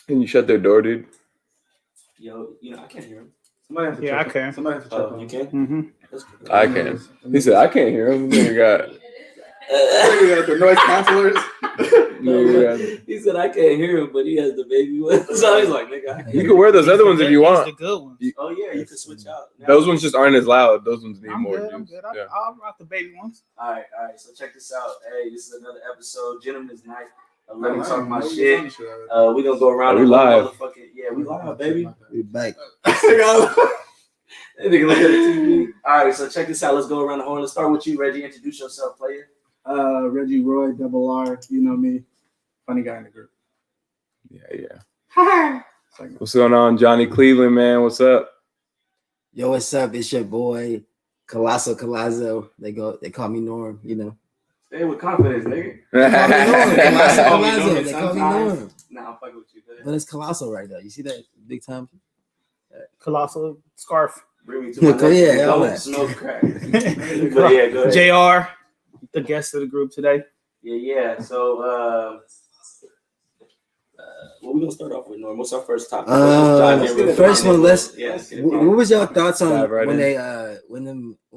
Can you shut their door, dude? Yo, I can't hear him. Somebody has to Yeah, I check. can. Somebody has to check. You can? Mm-hmm. I can. He said, I can't hear him. Nigga got. We got the noise counselors. He said I can't hear him, but he has the baby one. So he's like, nigga, You can wear those other ones if you want. The good ones. Oh yeah, you can switch out. Now, those ones just aren't as loud. Those ones need I'm more. good. I'm good. Yeah. I'll rock the baby ones. All right. So check this out. Hey, this is another episode, Gentlemen's Night. Let me talk my shit. We gonna go around. We live. Yeah, we live, baby. We back. Nigga look at the TV. All right, so check this out. Let's go around the horn. Let's start with you, Reggie. Introduce yourself, player. Reggie Roy, double R. You know me. Funny guy in the group. Yeah. What's going on, Johnny Cleveland, man? What's up? Yo, what's up? It's your boy, Colosso Colazzo. They call me Norm, Stay with confidence, nigga. Colazzo. They call me Norm. Nah, I'm fucking with you. But it's Colosso right now. You see that big time? Colossal scarf. Bring me to my next don't smoke crack. But yeah, go ahead. JR, the guest of the group today. Yeah. So, what we gonna start off with, Norm? What's our first topic? First one, what was your y'all thoughts on when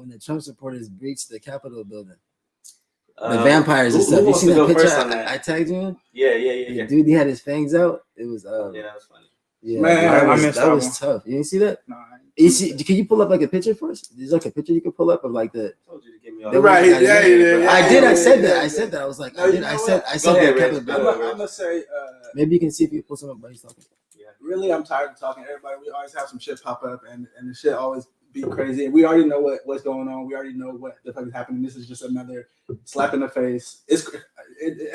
the Trump supporters breached the Capitol building? The vampires and stuff. You see that picture I tagged you in? Yeah. Dude, he had his fangs out. It was yeah, that was funny. Yeah, man, that was tough. You didn't see that? No, you see? Can you pull up like a picture for us? There's like a picture you can pull up of like the. I told you to give me all right? Yeah. I did. I said that. I was like, I said that. I'm gonna say. Maybe you can see if you pull something. But he's talking. Yeah. Really, I'm tired of talking to everybody. We always have some shit pop up, and the shit always be crazy. And we already know what's going on. We already know what the fuck is happening. This is just another slap in the face.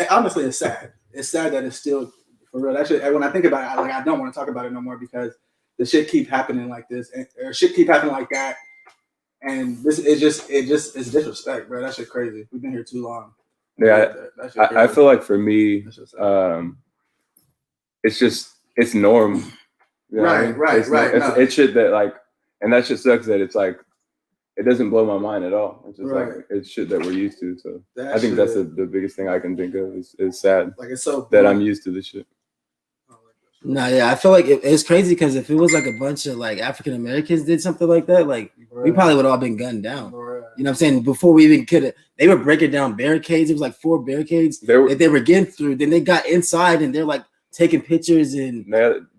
Honestly, it's sad. It's sad that it's still. For real, actually, when I think about it, I don't want to talk about it no more because the shit keep happening like this, or shit keep happening like that, and this is just it's disrespect, bro. That shit crazy. We've been here too long. Yeah, I feel like for me, it's norm. Right. It's shit that like, and that shit sucks that it's like, it doesn't blow my mind at all. It's just like it's shit that we're used to. So I think that's the biggest thing I can think of is sad. Like it's so that I'm used to this shit. No, yeah, I feel like it's crazy because if it was like a bunch of like African Americans did something like that, like we probably would all been gunned down. You know what I'm saying? Before we even could have, they were breaking down barricades. It was like 4 barricades that they were getting through. Then they got inside and they're like taking pictures and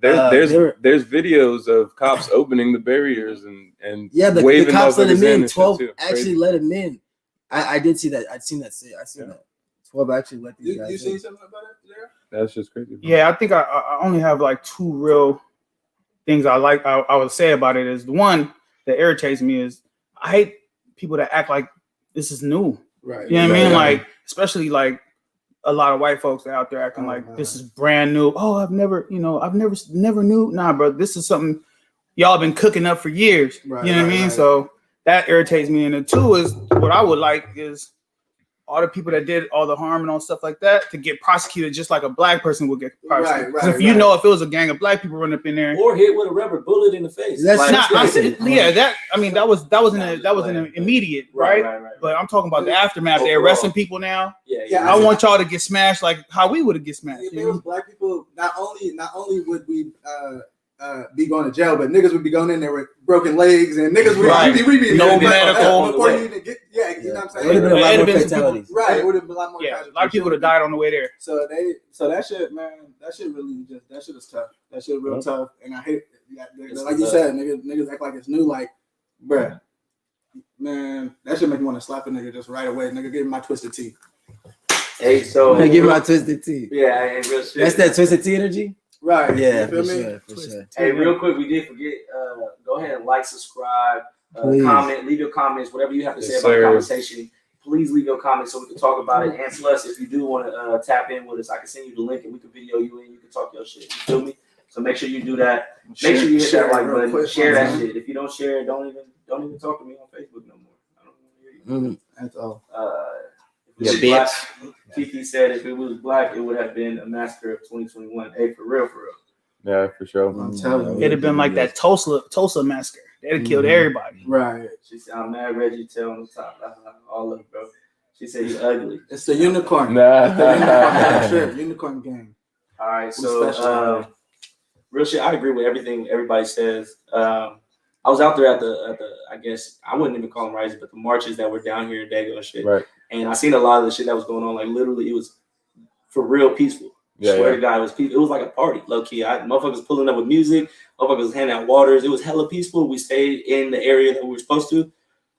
there's videos of cops opening the barriers and the cops let him in. 12 actually let him in. I did see that. I'd seen that. I seen that. 12 actually let these guys in. You seen something about it, Jared? That's just crazy. Yeah, I think I only have like 2 real things I would say about it. Is the one that irritates me is I hate people that act like this is new. Right. You know what I mean? Like, especially like a lot of white folks out there acting like this is brand new. Oh, I've never knew. Nah, bro, this is something y'all been cooking up for years. Right, you know what I mean? Right. So that irritates me. And the 2 is what I would like is all the people that did all the harm and all stuff like that to get prosecuted just like a black person would get prosecuted. Because if you know if it was a gang of black people running up in there or hit with a rubber bullet in the face. That's like, not. That was an immediate, right? But I'm talking about the aftermath. They're arresting people now. Yeah. I want y'all to get smashed like how we would have get smashed. If it was black people, not only would we be going to jail, but niggas would be going in there with broken legs and niggas would be no medical before you even get you know what I'm saying? It would have been a lot more fatalities. Right, it would have been a lot more. Yeah, a lot of people would have died on the way there. So that shit, man, that shit is tough. That shit real tough, and I hate like you said, niggas act like it's new, like, bruh, man, that shit make me want to slap a nigga just right away. Nigga, give me my twisted tea. Hey, so give my twisted tea. Yeah, and real shit. That's that twisted tea energy. Right. Yeah, for sure. Hey, real quick, we did forget. Go ahead and like, subscribe, comment, leave your comments, whatever you have to say about the conversation. Please leave your comments so we can talk about it. And plus, if you do want to tap in with us, I can send you the link and we can video you in. You can talk your shit. You feel me? So make sure you do that. Make sure you hit that like button. Share that shit. If you don't share it, don't even talk to me on Facebook no more. I don't want to hear you. That's all. Black, Kiki said if it was black, it would have been a massacre of 2021. Hey, for real. Yeah, for sure. I'm telling you. It'd have been like that Tulsa massacre. They'd have killed everybody. Right. She said, I'm mad Reggie Tail on the top. All of it, bro. She said, you ugly. It's the unicorn. Nah. Sure, unicorn game. All right, so real shit. I agree with everything everybody says. I was out there at the I guess I wouldn't even call them riots, but the marches that were down here in Dago and shit. Right. And I seen a lot of the shit that was going on. Like literally, it was for real peaceful. Swear to God, it was peaceful. It was like a party, low key. Motherfuckers pulling up with music. Motherfuckers handing out waters. It was hella peaceful. We stayed in the area that we were supposed to.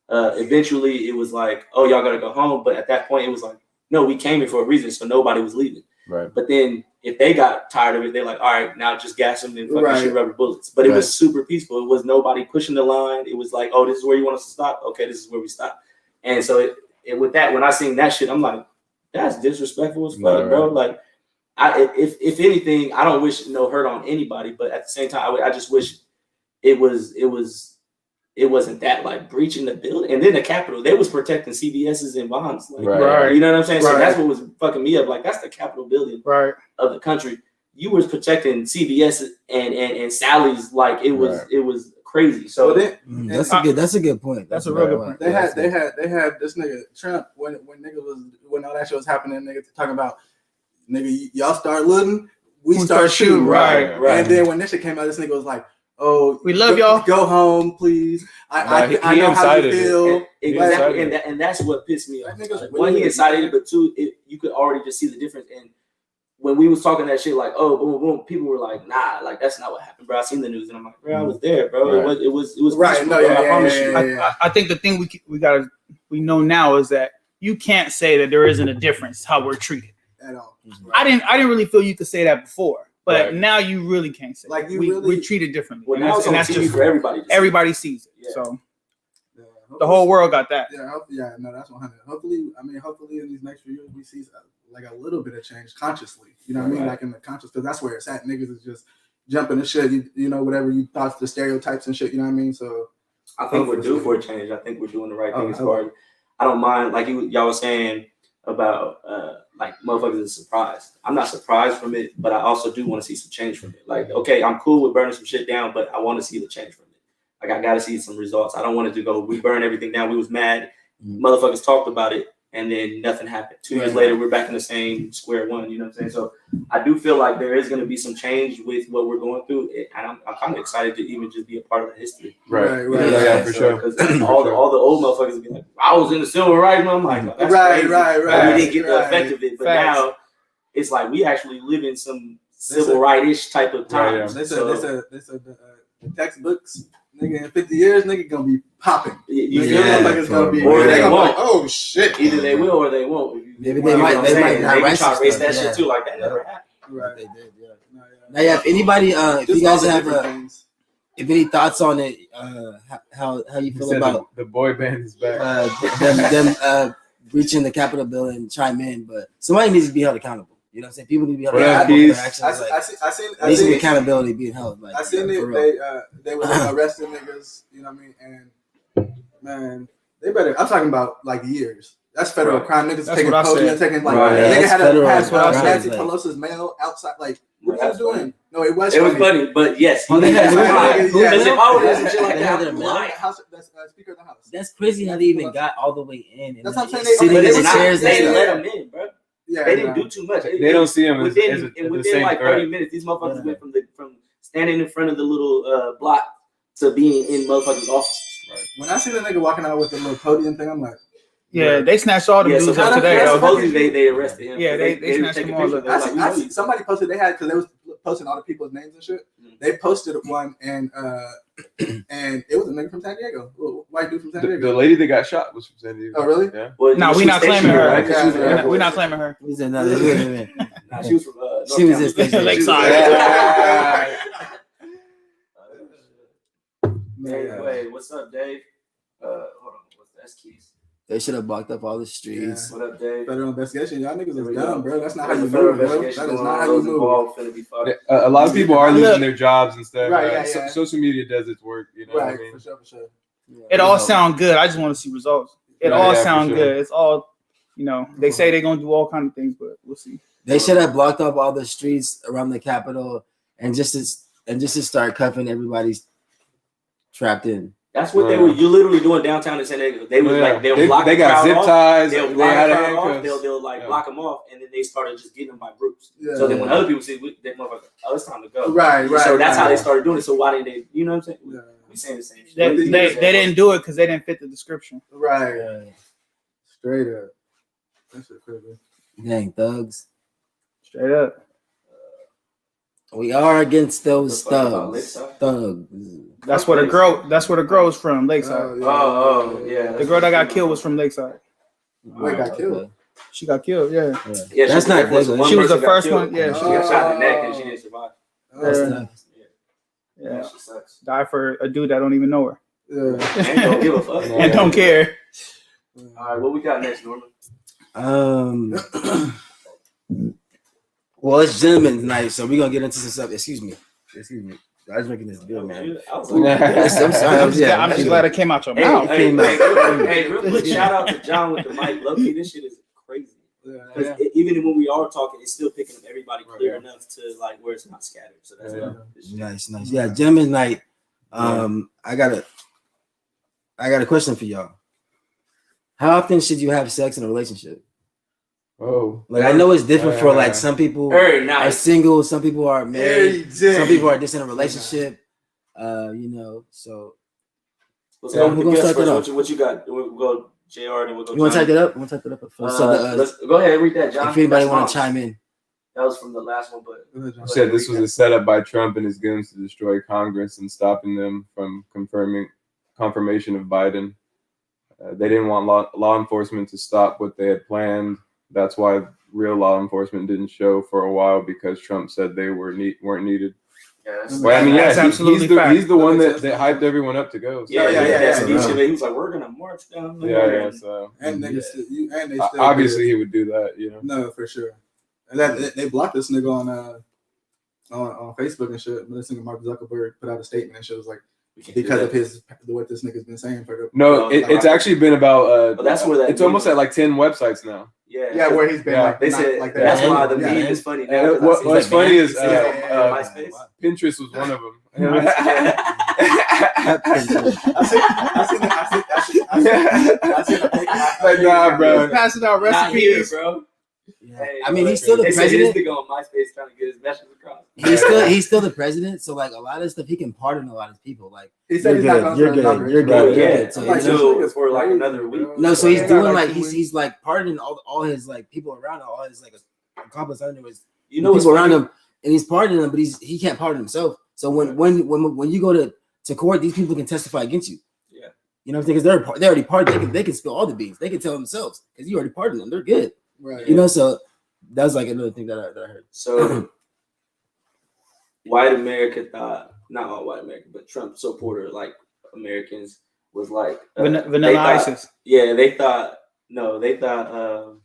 Eventually, it was like, oh, y'all gotta go home. But at that point, it was like, no, we came here for a reason, so nobody was leaving. Right. But then if they got tired of it, they're like, all right, now just gas them and fucking shoot rubber bullets. But it was super peaceful. It was nobody pushing the line. It was like, oh, this is where you want us to stop? Okay, this is where we stop. And so with that, when I seen that shit, I'm like, that's disrespectful as fuck, bro. Like, if anything, I don't wish no hurt on anybody, but at the same time, I just wish it wasn't that like breaching the building. And then the Capitol, they was protecting CVS's and bonds. Like, you know what I'm saying? So that's what was fucking me up. Like, that's the Capitol building of the country. You was protecting CVS and Sally's like it was crazy. So that's a good point. That's a real good point. They had this nigga Trump when all that shit was happening, nigga talking about nigga, y'all start looting, we start shooting. Right. And then when this shit came out, this nigga was like, oh, we love y'all. Go home, please. I know how you feel. Exactly, and that's what pissed me off. One, he incited it, but two, you could already just see the difference. And when we was talking that shit, like, oh, boom, boom, people were like, nah, like that's not what happened, bro. I seen the news, and I'm like, bro, I was there, bro. It was right. Peaceful, no, I promise you. I think the thing we know now is that you can't say that there isn't a difference how we're treated at all. I didn't really feel you could say that before. But now you really can't say like we treat it differently. Well, now that's just for everybody. Everybody sees it. Yeah. So the whole world got that. No, that's 100. Hopefully in these next few years we see like a little bit of change consciously. You know what I mean? Like in the conscious, because that's where it's at. Niggas is just jumping the shit. You know, whatever you thought, the stereotypes and shit. You know what I mean? So I think we're due for a change. I think we're doing the right thing as far as I don't mind. Like y'all was saying about like motherfuckers is surprised. I'm not surprised from it, but I also do want to see some change from it. Like, okay, I'm cool with burning some shit down, but I want to see the change from it. Like, I got to see some results. I don't want it to go, we burn everything down. We was mad. Motherfuckers talked about it, and then nothing happened. 2 years later, we're back in the same square one. You know what I'm saying? So I do feel like there is going to be some change with what we're going through, and I'm kind of excited to even just be a part of the history. Right. Yeah, for sure. Because all the old motherfuckers be like, I was in the civil rights movement. I'm like, that's crazy. We didn't get the effect of it, but now it's like we actually live in some civil rights-ish type of time. The textbooks, nigga, in 50 years, nigga gonna be popping. You feel like it's gonna be, or they gonna be like, oh shit. Either they will or they won't. Maybe they might try to race that shit too. Like that never happened. Right. They did. Now, if anity, if you guys have if any thoughts on it, how you feel about the boy band is back, them breaching the Capitol building and chime in, but somebody needs to be held accountable. You know what I'm saying? People need to be held accountable for their actions. I needs to be accountability being held. Like, I seen it. They were arresting niggas. You know what I mean? And man, they better. I'm talking about like years. That's federal crime. Niggas taking podium, taking like nigga had Nancy Pelosi's mail outside. Like, what are you doing? No, it was. It was funny, but yes, he has Speaker of the House. That's crazy how they even got all the way in. That's what I'm saying. Sitting in the chairs. They let him in, bro. Yeah, they didn't do too much. They don't see him within like 30 minutes. These motherfuckers went from standing in front of the little block to being in motherfuckers' office. Right. When I see the nigga walking out with the little podium thing, I'm like, yeah, they snatched all the dudes up today. Supposedly they arrested him. Yeah, they snatched them all up. Somebody posted because they was posting all the people's names and shit. They posted one and it was a nigga from San Diego, little white dude from San Diego. The lady that got shot was from San Diego. Oh really? Yeah. Well, no, we're not claiming her. We're not claiming her. He said no. She was from. She was just Lakeside. Anyway, what's up, Dave? Hold on, that's Keys. They should have blocked up all the streets. What up, Dave? Federal investigation. Y'all niggas is dumb, bro. That's not how you move, bro. That is not how you move. A lot of people are losing their jobs and stuff. Right, social media does its work. You know what I mean? For sure. Yeah, it all sound good. I just want to see results. It all sound good. It's all, they say they're going to do all kinds of things, but we'll see. They should have blocked up all the streets around the Capitol and just to start cuffing everybody's trapped in. That's what they were. You literally doing downtown in San Diego. They was like they'll block. They got zip ties. They'll block the crowd off. They'll like block them off, and then they started just getting them by groups. Yeah. So then when other people see that motherfucker, oh, it's time to go. Right. So that's how they started doing it. So why didn't they? You know what I'm saying? Yeah. We saying the same shit. They didn't do it because they didn't fit the description. Right. Straight up. That's crazy. Dang, thugs. Straight up. We are against those thugs. That's where the girl. That's where the girl was from, Lakeside. Yeah. The girl that got killed was from Lakeside. Wait, got killed. She got killed. Yeah. That's not good. She was the first one. Yeah. She got shot in the neck and she didn't survive. Yeah. She sucks. Die for a dude that don't even know her. Yeah. And don't give a fuck. And don't care. All right, what we got next, Norman? Well, it's gentlemen's night, so we're gonna get into some stuff. Excuse me. I was drinking this beer, man. I'm sorry. I'm just glad it came out your mouth. Hey, real quick, shout out to John with the mic. Low-key, this shit is crazy. Because even when we are talking, it's still picking up everybody clear enough to like where it's not scattered. So that's nice. Yeah, gentlemen's night. I got a question for y'all. How often should you have sex in a relationship? Oh, like I know it's different for like some people are single, some people are married, some people are just in a relationship. So let's go. Who's gonna start that off? What you got? We'll go JR and we'll go. You want to type that up? Let's go ahead and read that, John. If anybody want to chime in. That was from the last one, but you said this was a setup by Trump and his goons to destroy Congress and stopping them from confirmation of Biden. They didn't want law enforcement to stop what they had planned. That's why real law enforcement didn't show for a while because Trump said they weren't needed. Yeah, that's absolutely he's the one that hyped everyone up to go. So. Yeah. He was like, "We're gonna march down." So and they still obviously he would do that, you know. No, for sure. And that they blocked this nigga on Facebook and shit. This nigga Mark Zuckerberg put out a statement and shit was like, because of what this nigga's been saying for it's actually been about that's where it's almost at like 10 websites now. Yeah, where he's been like they said like that's why the meme is funny. What's funny is MySpace. Pinterest was one of them. I seen like, nah, bro. Passing out recipes, bro. Yeah. Hey, I mean, he's still the president. He's on MySpace trying to get his message across. He's still the president. So like a lot of stuff, he can pardon a lot of people. Like he said you're good. Yeah. So for like another week. No, so he's doing like he's like pardoning all his like people around him, all his like accomplices under his people around him, and he's pardoning them, but he can't pardon himself. So when you go to court, these people can testify against you. Yeah. You know what I'm saying? Because they're already pardoned. They can spill all the beans. They can tell themselves because you already pardoned them. They're good. Right. You know, so that's like another thing that I heard. So white America thought, not all white America, but Trump supporter like Americans was like Vanilla ISIS. Yeah, they thought Barack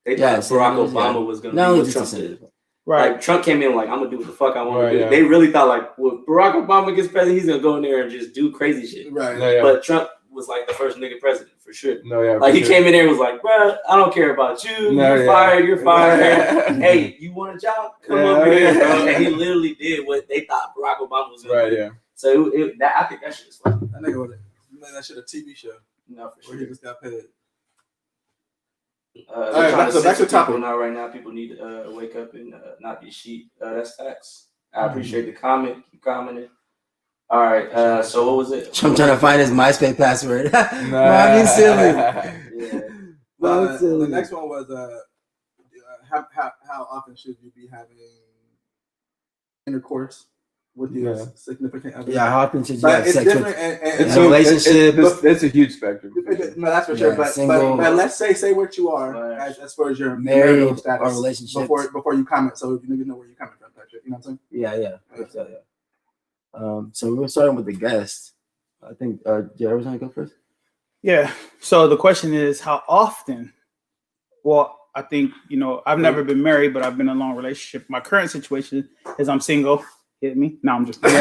Obama was gonna do what Trump did. Right. Like Trump came in like, I'm gonna do what the fuck I want to do. Yeah. They really thought like, when Barack Obama gets president, he's gonna go in there and just do crazy shit. Right. No, yeah. But Trump was like the first nigga president for sure. No, yeah. Like he came in there and was like, bro, I don't care about you. No, You're fired. Hey, you want a job? Come over here, bro. And he literally did what they thought Barack Obama was gonna do. Yeah. So I think that shit is funny. That nigga made that shit a TV show. No, for sure. Where he just got paid. All right, so back to topic now. Right now, people need to wake up and not be sheep. That's facts. I appreciate the comment. Keep commenting. All right. So what was it? I'm trying to find his MySpace password. Nah, silly. Yeah. The next one was how often should you be having intercourse with your significant other? Yeah, how often should you have sex with a relationship? It's a huge spectrum. No, that's for sure. But let's say what you are as far as your married status or relationship before you comment, so you know where you're coming from. You know what I'm saying? Yeah. So we're starting with the guest. I think Jared was gonna go first. Yeah. So the question is, how often? Well, I think I've never been married, but I've been in a long relationship. My current situation is I'm single. Hit me? No, I'm just. I'm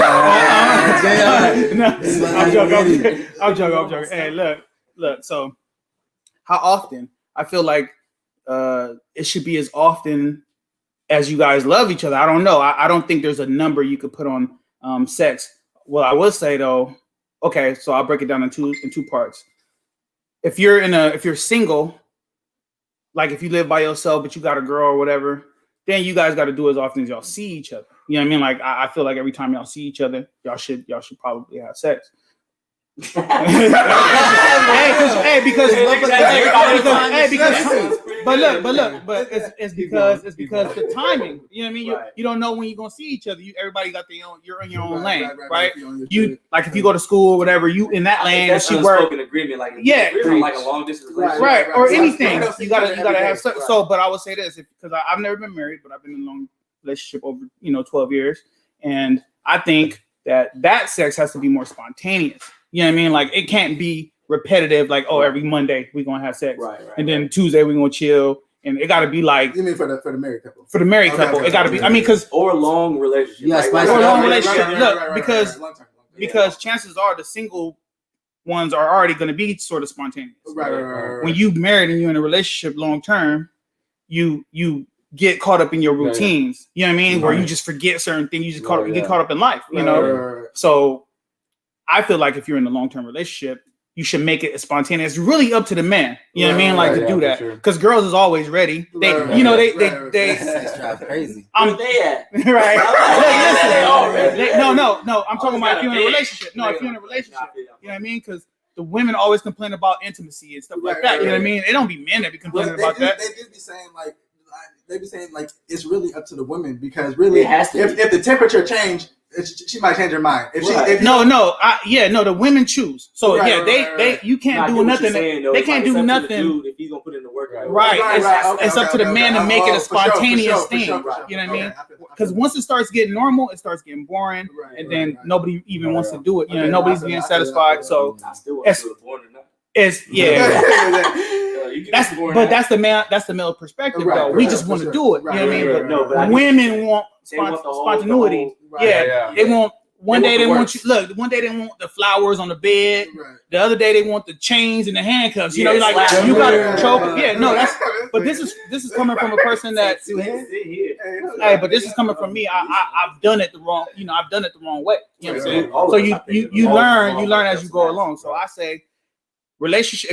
joking. Hey, look. So, how often? I feel like it should be as often as you guys love each other. I don't know. I don't think there's a number you could put on sex. Well, I would say though, okay, so I'll break it down in two parts. If you're single, like if you live by yourself but you got a girl or whatever, then you guys got to do as often as y'all see each other. You know what I mean? Like I feel like every time y'all see each other, y'all should probably have sex. Because it's because the timing. You know what I mean? You don't know when you're gonna see each other. Everybody got you're in your own lane, right? You like if you go to school or whatever, you in that lane. That's she work. Agreement, like like a long distance relationship, right? Or anything. You gotta have sex. So, but I would say this because I've never been married, but I've been in a long relationship over 12 years, and I think that sex has to be more spontaneous. You know what I mean? Like it can't be repetitive. Like every Monday we're gonna have sex, and then Tuesday we're gonna chill, and it got to be like. You mean for the married couple? For the married couple, it got to be. I mean, because or a long relationship. Yeah, right? Or a long relationship. Look, Long term. because chances are the single ones are already going to be sort of spontaneous. Right. When you married and you're in a relationship long term, you get caught up in your routines. You know what I mean? Where you just forget certain things. You just get caught up in life. You know. So I feel like if you're in a long-term relationship, you should make it as spontaneous. It's really up to the man. You know what I mean? Like to do that. Because girls is always ready. They drive crazy. Where they at? Right. No. I'm talking about if you're in a big. relationship. No, if you're in a relationship. You know what I mean? Because the women always complain about intimacy and stuff like that. You know what I mean? It don't be men that be complaining about that. They do be saying like it's really up to the women because really if the temperature change, she might change her mind. The women choose. So they you can't do nothing. They can't do nothing if he's gonna put in the work. Right. It's up to the man to make it a spontaneous thing. You know what I mean? Because once it starts getting normal, it starts getting boring, and then nobody even wants to do it. You know, nobody's being satisfied. So it's that's the male perspective though. We just want to do it. You know what I mean? But women want spontaneity. They want. One day they want the flowers on the bed. The other day they want the chains and the handcuffs. You know, like you gotta choke. Yeah, no, but this is coming from a person that. Hey, but this is coming from me. I've done it the wrong. I've done it the wrong way. You know what I'm saying? So you learn as you go along. So I say, relationship.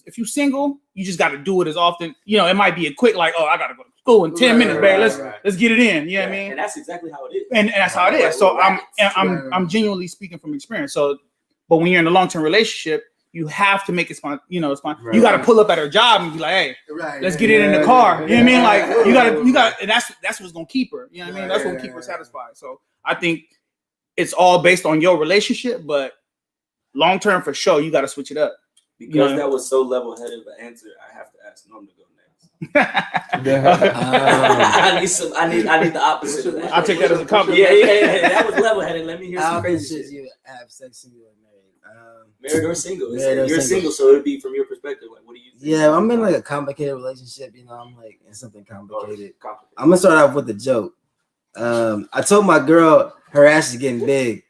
If you single, you just got to do it as often. It might be a quick I gotta go to school in 10 minutes, babe. Let's get it in. You know what I mean? And that's exactly how it is. And that's how it is. So I'm genuinely speaking from experience. So, but when you're in a long-term relationship, you have to make it You got to pull up at her job and be like, hey, let's get it in the car. You know what I mean? Like you got, and that's what's gonna keep her. You know what I mean? That's what's gonna keep her satisfied. So I think it's all based on your relationship, but long-term for sure, you got to switch it up. Because that was so level-headed of an answer, I have to ask Norm to go next. I need the opposite of that. I'll take that as a compliment. Yeah. That was level-headed. Let me hear some crazy shit. You have sex single or married? Married or single? You're single, so it'd be from your perspective. Like, what do you think? Yeah, I'm in like a complicated relationship. I'm like in something complicated. I'm gonna start off with a joke. I told my girl her ass is getting big.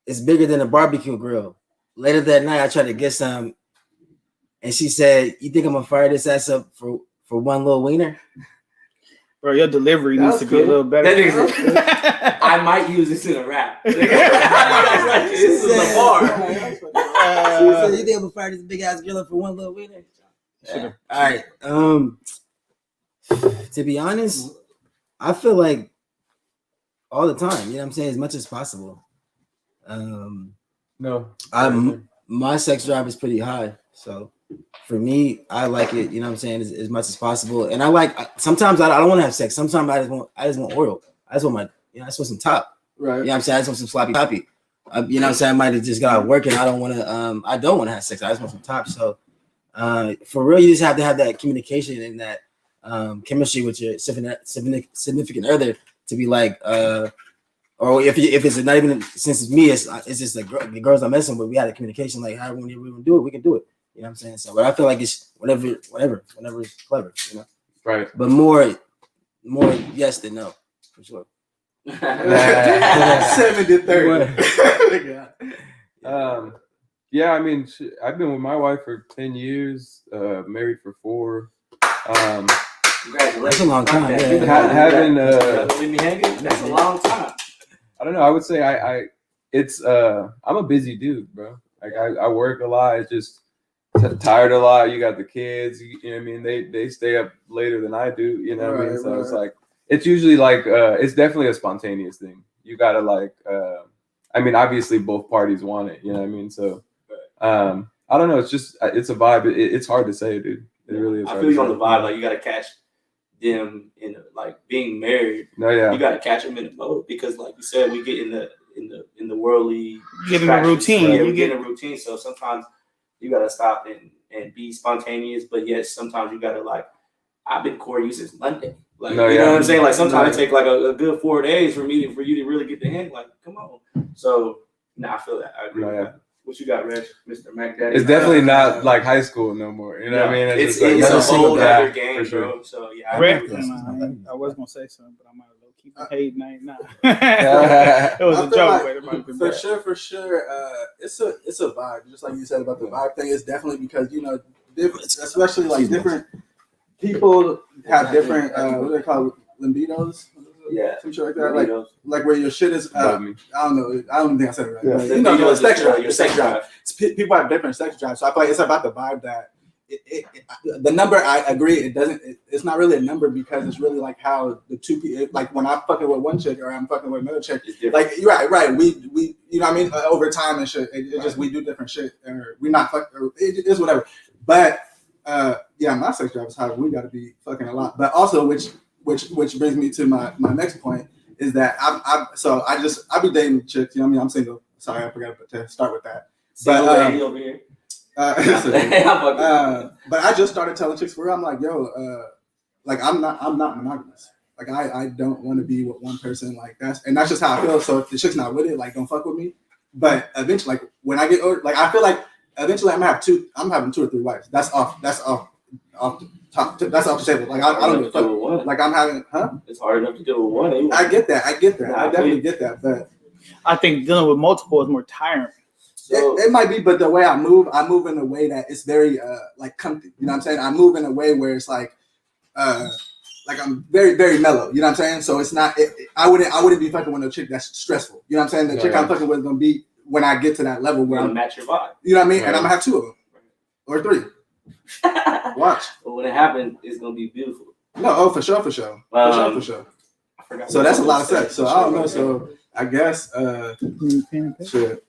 It's bigger than a barbecue grill. Later that night, I tried to get some. And she said, "You think I'm gonna fire this ass up for one little wiener?" Bro, your delivery needs to be a little better. I might use this in a rap. This is a bar. She said, "You think I'm gonna fire this big ass girl up for one little wiener?" Yeah. All right. To be honest, I feel like all the time. You know what I'm saying? As much as possible. My sex drive is pretty high, so. For me, I like it, you know what I'm saying, as much as possible. And sometimes I don't want to have sex. Sometimes I just want oral. I just want I just want some top. Right. You know what I'm saying? I just want some sloppy toppy. You know what I'm saying? I might have just got work and I don't want to have sex. I just want some top. So for real, you just have to have that communication and that chemistry with your significant other to be like, or if it's not even, since it's me, it's just the girls I'm messing with, we had a communication like, how we want to do it, we can do it. You know what I'm saying? So, but I feel like it's whenever it's clever, Right. But more yes than no, for sure. 70-30. Yeah, I mean, I've been with my wife for 10 years, married for 4. Congratulations. That's a long time. Having that's a long time. I don't know. I would say it's I'm a busy dude, bro. Like I work a lot. It's just tired a lot. You got the kids. You know what I mean? They stay up later than I do. You know what I mean? So it's like it's usually like it's definitely a spontaneous thing. You gotta like I mean, obviously both parties want it. You know what I mean? So I don't know. It's just it's a vibe. It's hard to say, dude. It really is. I feel you on the vibe. Like you gotta catch them in like being married. No, yeah. You gotta catch them in the mode because, like you said, we get in the worldly. You get in the routine. Yeah, you get in a routine. So sometimes you gotta stop and be spontaneous, but yes, sometimes you gotta like. I've been courting you since Monday. Like you know what I'm saying? Like sometimes it takes like a good 4 days for you to really get the hang. Like, come on. So I feel that. I agree with that. What you got, Reg? Mr. Mac Daddy? It's definitely not like high school no more. You know what I mean? It's like, a whole other game, sure. bro. So yeah, I was gonna say something, but I'm gonna keep hating. I ain't not. It was a joke, but it might have been for sure. It's a vibe, just like you said about the vibe thing. It's definitely because especially like different people have different what do they call it? Libidos. Yeah, some shit like that. Like where your shit is. I don't know. I don't think I said it right. Yeah. But, your sex drive. Your sex drive. People have different sex drives, so I feel like it's about the vibe that. The number, I agree. It doesn't. It's not really a number because it's really like how the two people. Like when I'm fucking with one chick or I'm fucking with another chick. Like right. We you know what I mean. Over time and shit. It just we do different shit or we not fuck. Or it is whatever. But my sex drive is how we got to be fucking a lot. But also which brings me to my next point is that I be dating chicks. You know what I mean? I'm single. Sorry, I forgot to start with that. Single lady over here. But I just started telling chicks for real. I'm like, yo, like I'm not monogamous. Like I don't want to be with one person like that's just how I feel. So if the chick's not with it, like don't fuck with me. But eventually, like when I get older, like I feel like eventually I'm having 2 or 3 wives. That's off the top. That's off the table. Like I don't give a fuck. Like I'm having, It's hard enough to deal with one. Anyway. I get that. I definitely get that. But I think dealing with multiple is more tiring. So, it might be, but the way I move in a way that it's very like comfy. You know what I'm saying? I move in a way where it's like I'm very, very mellow. You know what I'm saying? So it's not. I wouldn't be fucking with a chick that's stressful. You know what I'm saying? The chick I'm fucking with is gonna be when I get to that level where I'm match your vibe. You know what I mean? Right. And I'm gonna have 2 of them or 3. Watch. But when it happens, it's gonna be beautiful. No, for sure. For sure. So that's a lot of sex. So I don't know. So I guess shit.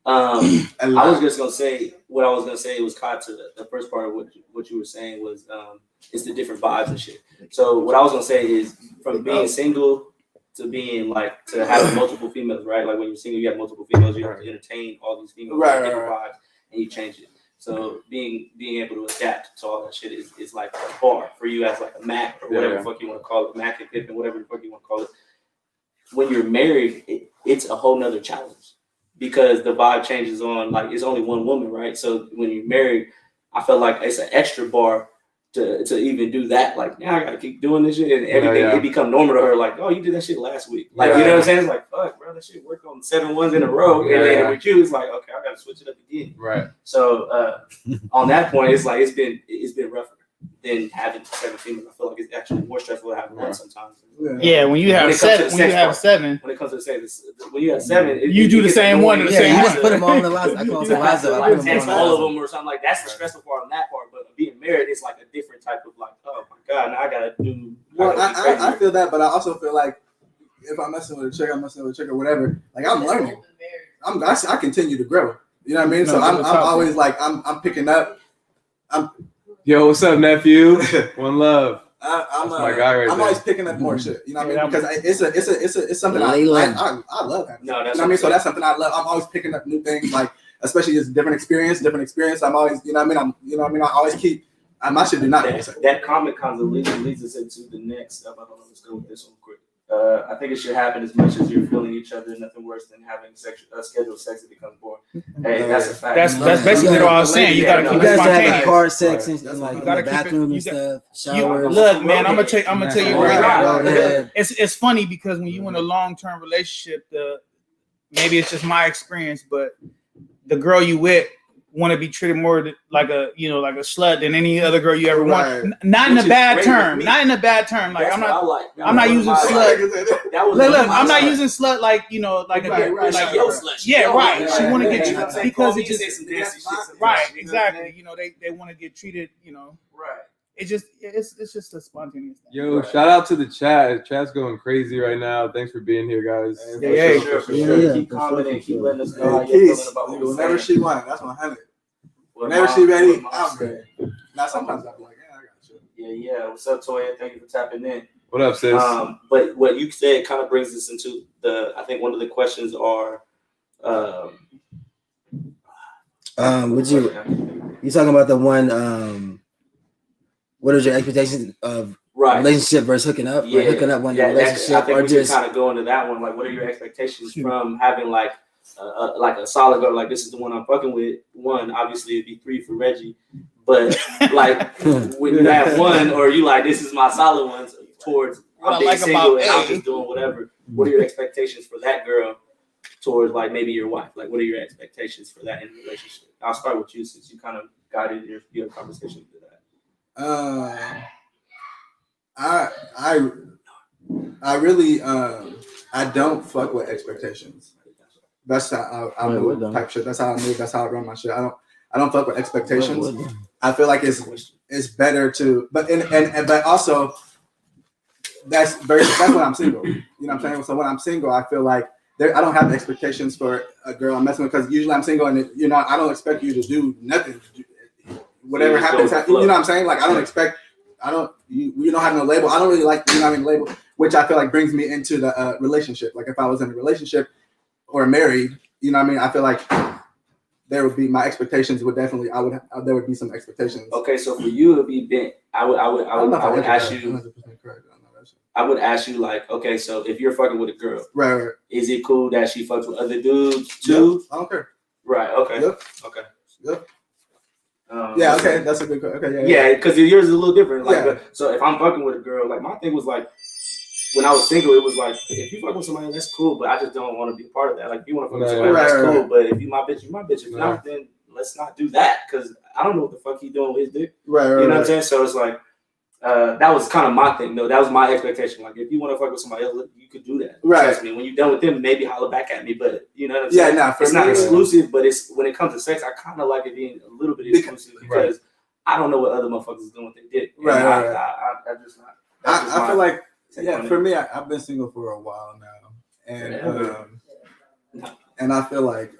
I was just gonna say what I was gonna say was caught to the first part of what you were saying was it's the different vibes and shit. So what I was gonna say is from being single to being like to having multiple females, right? Like when you're single, you have multiple females, you have to entertain all these females, different vibes, and you change it. So being able to adapt to all that shit is like a bar for you as like a Mac or whatever the fuck you want to call it, Mac and Pippin, whatever the fuck you want to call it. When you're married, it's a whole nother challenge. Because the vibe changes on like it's only one woman, right? So when you're married, I feel like it's an extra bar to even do that. Like now I gotta keep doing this shit and everything. It become normal to her. Like, oh, you did that shit last week. Like you know what I'm saying? It's like fuck, bro, that shit worked on 7 ones in a row, and then with you, it's like okay, I gotta switch it up again. Right. So on that point, it's like it's been rougher than having 7 females. I feel like it's actually more stressful to have one sometimes. Yeah, when you have 7, when you have 7, when it comes to sex, when you have 7, you do the same one. You just put them all in the last. I call it the last. All of them or something like that's the stressful part on that part. But being married, it's like a different type of like, oh my god, now I gotta do. Well, I feel that, but I also feel like if I'm messing with a chick, or whatever. Like I'm learning. I continue to grow. You know what I mean? So I'm always like I'm picking up. Yo, what's up, nephew? One love. I'm my guy right I'm there. always picking up more shit. You know what I mean? Because it's something I love having. No, that's you know what I mean? So that's something I love. I'm always picking up new things, like especially just different experience. I'm always, you know what I mean? I always keep. My shit do not. That comment kind of leads us into the next stuff. I don't know. Let's go with this one quick. I think it should happen as much as you're feeling each other. Nothing worse than having scheduled sex that becomes boring. Hey, that's a fact. That's basically what I was saying. You gotta keep it spontaneous. Car sex and like in the bathroom and stuff. Showers. Look, man, I'm gonna tell you right now. It's funny because when you in a long-term relationship, maybe it's just my experience, but the girl you with want to be treated more like a like a slut than any other girl you ever Right. want. Not in Which a is bad great term. with me. Not in a bad term. Like That's I'm what not. I like. I'm not using slut. That was Look, my I'm not slut. using slut like like a Right, right, like She your slut. She yeah, your right. slut. She want to Yeah, get yeah, you yeah. because it Call me just and say some nasty shit. right, Yeah. exactly. They want to get treated. Right. It's just a spontaneous thing. Yo, shout out to the chat. Chat's going crazy right now. Thanks for being here, guys. Yeah, For sure. Yeah, Keep for commenting, sure. keep letting us know Hey, how you're feeling Keith, about what we're whenever saying. she wants, that's 100. What Whenever mom- she ready, what mom I'm said. ready. Now sometimes I'll be like, yeah, I got you. Yeah. What's up, Toya? Thank you for tapping in. What up, sis? But what you said kind of brings us into I think one of the questions are, Would you talking about the one? What is your expectations of relationship versus hooking up? Yeah, like hooking up when the I relationship, think or we just can kind of go into that one. Like, what are your expectations from having like a solid girl? Like, this is the one I'm fucking with. One, obviously, it'd be 3 for Reggie. But like, when you have one, or you like, this is my solid ones. Towards I'm being single and I'm just doing whatever. What are your expectations for that girl? Towards like maybe your wife. Like, what are your expectations for that in a relationship? I'll start with you since you kind of guided your conversation to that. I really I don't fuck with expectations. That's how I move type shit. That's how I move. That's how I run my shit. I don't fuck with expectations. I feel like it's better to, but also that's when I'm single. You know what I'm saying? So when I'm single, I feel like I don't have expectations for a girl I'm messing with because usually I'm single and I don't expect you to do nothing. Whatever happens, you know what I'm saying? Like you don't have no label. I don't really like label, which I feel like brings me into the relationship. Like if I was in a relationship or married, you know what I mean? I feel like there would be my expectations would definitely there would be some expectations. Okay, so for you it would be bent. I would ask you. 100% correct. I would ask you like, okay, so if you're fucking with a girl, right. Is it cool that she fucks with other dudes too? Yep, I don't care. Right. Okay. Yep. Okay. Yep. Yeah. Okay. That's a good. Okay. Yeah. Because yours is a little different. Like, yeah. So if I'm fucking with a girl, like my thing was like, when I was single, it was like, if you fuck with somebody, that's cool, but I just don't want to be a part of that. Like, if you want to fuck with somebody, that's cool. But if you my bitch, you my bitch. If not, then let's not do that because I don't know what the fuck he doing with his dick. Right. You know what I'm saying? So it's like. That was kind of my thing, though. That was my expectation. Like, if you want to fuck with somebody else, you could do that. Right. Trust me. When you're done with them, maybe holler back at me. But you know what I'm saying? Yeah, it's not exclusive, but it's when it comes to sex, I kind of like it being a little bit exclusive because I don't know what other motherfuckers is doing with their dick. Right. I just not. I feel like for me, I've been single for a while now, and I feel like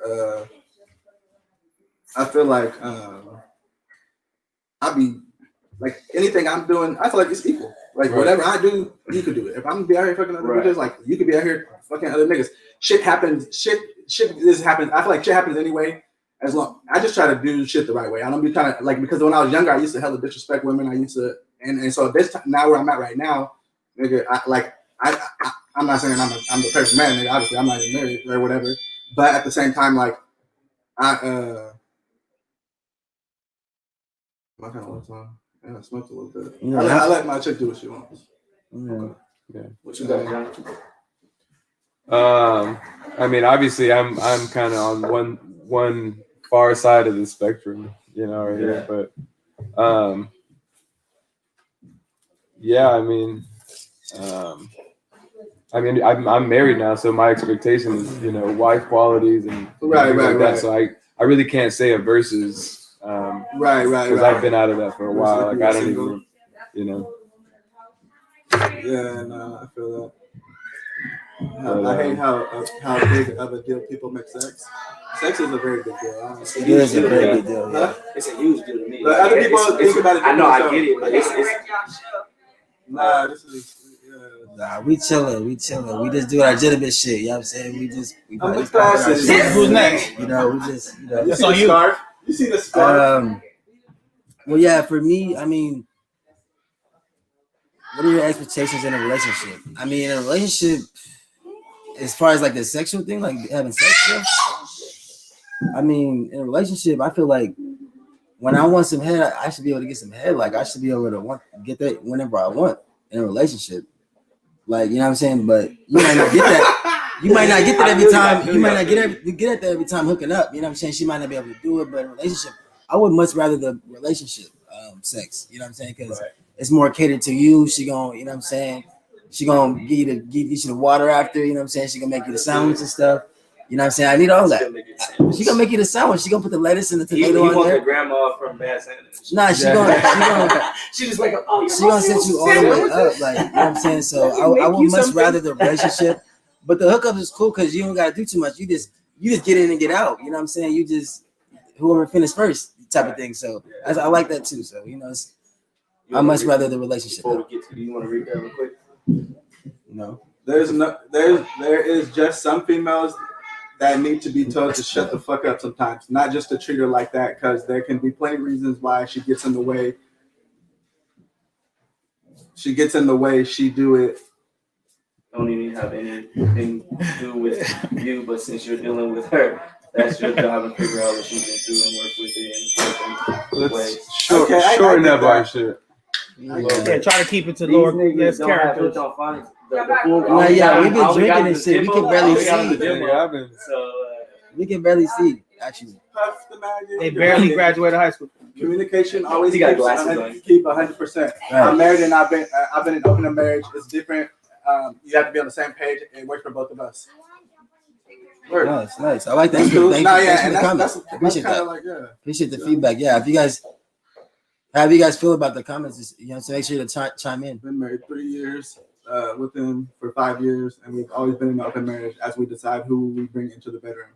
I be. Like anything I'm doing, I feel like it's equal. Like whatever I do, you could do it. If I'm gonna be out here fucking other bitches, like you could be out here fucking other niggas. Shit happens. Shit. This happens. I feel like shit happens anyway. As long I just try to do shit the right way. I don't be trying to like because when I was younger, I used to hella disrespect women. I used to and so this time now where I'm at right now, nigga, I'm not saying I'm the perfect man, nigga. Obviously, I'm not even married or whatever. But at the same time, like I kind of time. Yeah, I smoked a little bit. Yeah. I let my chick do what she wants. Yeah. What you got, John? I mean, obviously, I'm kind of on one far side of the spectrum, right here. But, yeah, I mean, I'm married now, so my expectation is, wife qualities and that. So I really can't say a versus. Right. Because I've been out of that for a while. Like I don't even, Yeah, no, I feel that. I hate how big of a deal people make sex. Sex is a very big deal. It is a very big deal. Yeah. It's a huge deal to me. But other people think about it. I know, I get it, but it's nah. This is. Nah, we chilling. We just do our legitimate shit. You know what I'm saying? Who's next? We just. That's on you. You see the scarf? Well, yeah. For me, I mean, what are your expectations in a relationship? I mean, in a relationship, as far as like the sexual thing, like having sex, I mean, in a relationship, I feel like when I want some head, I should be able to get some head. Like I should be able to get that whenever I want in a relationship. Like, you know what I'm saying? But you might not get that. You might not get that every time. You might not get it there every time hooking up. You know what I'm saying? She might not be able to do it, but in a relationship, I would much rather the relationship sex. You know what I'm saying? Because it's more catered to you. She gonna, you know what I'm saying? She gonna get you the water after. You know what I'm saying? She gonna make you the sandwich and stuff. You know what I'm saying? I need all that. She gonna make you the sandwich. She gonna put the lettuce and the tomato on there. The grandma from Bad Sandwich. Nah, she gonna she just wake up. Oh, she gonna set you all the way up, like, you know what I'm saying? So I would much rather the relationship, but the hookups is cool because you don't gotta do too much. You just get in and get out. You know what I'm saying? You just whoever finished first type of thing. So I like that too. So I much rather the relationship. Before we get to, you want to read that real quick? No. There is just some females that need to be told to shut the fuck up sometimes, not just to treat her like that, because there can be plenty of reasons why she gets in the way. She gets in the way. She do it. Don't even have anything to do with you, but since you're dealing with her, that's your job to figure out what she can do and work with it in ways. Shorten up our shit. Yeah, try to keep it to lower less characters. Yeah, we've been drinking and shit. We can barely see. We can barely see, actually. They barely graduated high school. Communication always keep 100%. I'm married and I've been in open marriage. It's different. You have to be on the same page and work for both of us. Nice. I like that. Thanks for the comments. Appreciate that. Appreciate the feedback. Yeah, how do you guys feel about the comments? So make sure to chime in. Been married 3 years, with him for 5 years, and we've always been in an open marriage as we decide who we bring into the bedroom.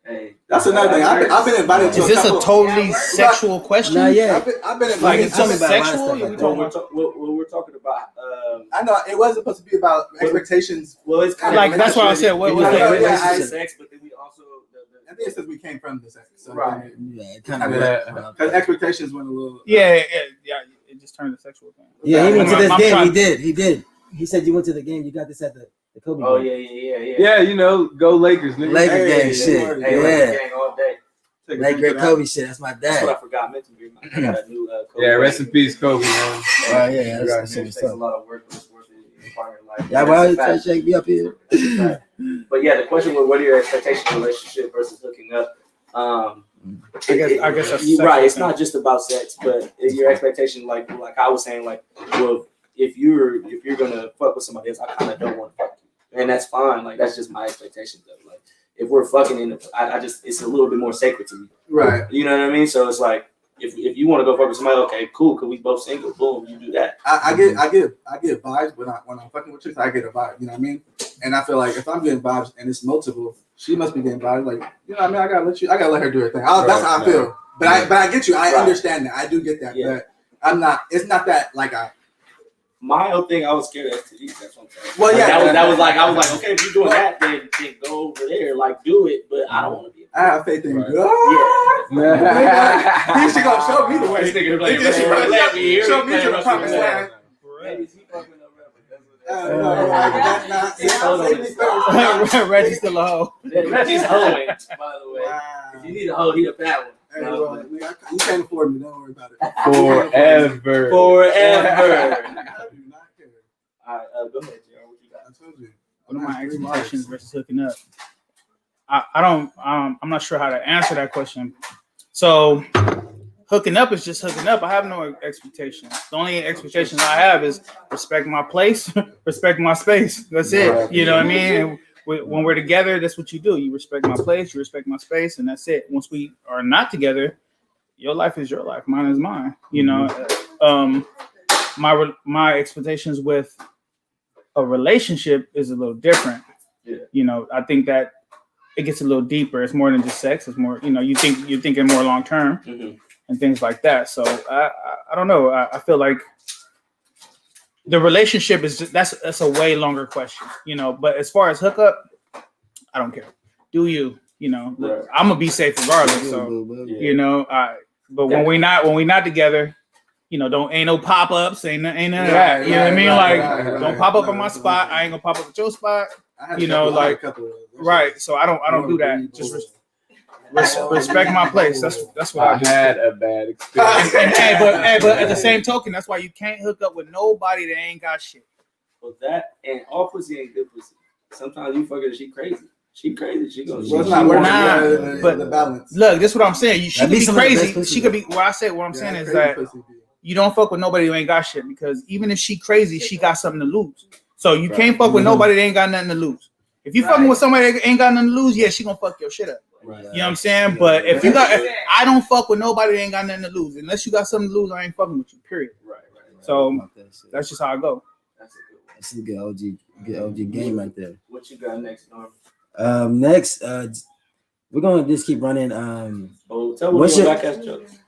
Hey, that's another thing. I've been invited to. Is this a totally sexual question? Nah, yeah. I've been invited. Tell me about sexual. What we're talking about. I know it wasn't supposed to be about expectations. Well, it's kind of that's what I said. What was the sex? But then we also. I think it says we came from the sex. So right. Yeah, kind of. Because expectations went a little. Yeah. It just turned to sexual thing. Yeah, he went to this game. He did. He said you went to the game. You got this at the Kobe. Oh game. Yeah, go Lakers, nigga. Lakers game shit. Lakers gang all day. Like great Kobe shit. That's my dad. That's what I forgot. Meant to be. I got a new Kobe. Yeah, rest in peace, Kobe, man. Oh yeah, that's a lot of work. Yeah, why you trying to shake me up here? Right. But yeah, the question was, what are your expectations of relationship versus hooking up? I guess that's you're right. It's not just about sex, but your expectation, like I was saying, like, well, if you're gonna fuck with somebody else, I kind of don't want to fuck you, and that's fine. Like that's just my expectation, though. Like if we're fucking it's a little bit more sacred to me, right? You know what I mean? So it's like if you want to go fuck with somebody, okay, cool. Cause we both single, boom, you do that. I get vibes when I'm fucking with chicks. I get a vibe, you know what I mean? And I feel like if I'm getting vibes and it's multiple, she must be getting vibes. Like, you know what I mean? I gotta let her do her thing. That's how I feel. But I get you. I understand that. I do get that. Yeah. But it's not that like my whole thing, I was scared of STDs. That's what I'm saying. Well, yeah, that was like, I was like, okay, if you're doing that, then go over there, like do it. But I don't want to be. I have faith in you. Yeah. She gonna show me the way. This nigga like, let me hear. Show me the promised land. Maybe he fucking up. Reggie's still a hoe. Reggie's hoeing, by the way. If you need a hoe, he a fat one. Hey, you can't afford me. Don't worry about it. Forever. I do not care. All right, go ahead, Jared. What you got? I told you. What are my expectations versus hooking up? I'm not sure how to answer that question. So hooking up is just hooking up. I have no expectations. The only expectations I have is respect my place, respect my space. That's it. You know what I mean? And when we're together, that's what you do. You respect my place, you respect my space, and that's it. Once we are not together, your life is your life, mine is mine. You know, my expectations with a relationship is a little different. Yeah. You know, I think that it gets a little deeper. It's more than just sex. It's more, you know, you're thinking more long term and things like that. So I don't know. I feel like the relationship is just, that's a way longer question, you know. But as far as hookup, I don't care. Do you? You know, right. I'm gonna be safe regardless. So you know, but when we not together, you know, ain't no pop ups, ain't none of that. You know what I mean? Don't pop up on my spot. I ain't gonna pop up at your spot. You know, like right. So I don't do that. Just respect my place. That's what I had a bad experience. but at the same token, that's why you can't hook up with nobody that ain't got shit. Well, that and all pussy ain't good pussy. sometimes you fuck her, she crazy. She crazy. She goes. Well, it's not working. But the balance. Look, this is what I'm saying. She could be some of the best crazy. pussy, She could be. What I'm saying is crazy that pussy be. you don't fuck with nobody who ain't got shit, because even if she crazy, she got something to lose. So you Right. can't fuck with nobody that ain't got nothing to lose. If you fucking with somebody that ain't got nothing to lose, yeah, she gonna fuck your shit up. Right. You know what I'm saying? But if I don't fuck with nobody that ain't got nothing to lose. Unless you got something to lose, I ain't fucking with you. Period. Right. So that's just how I go. That's a good one. That's a good OG game right there. What you got next, Norm? Next, we're gonna just keep running. Oh, tell me what's your your- black ass jokes.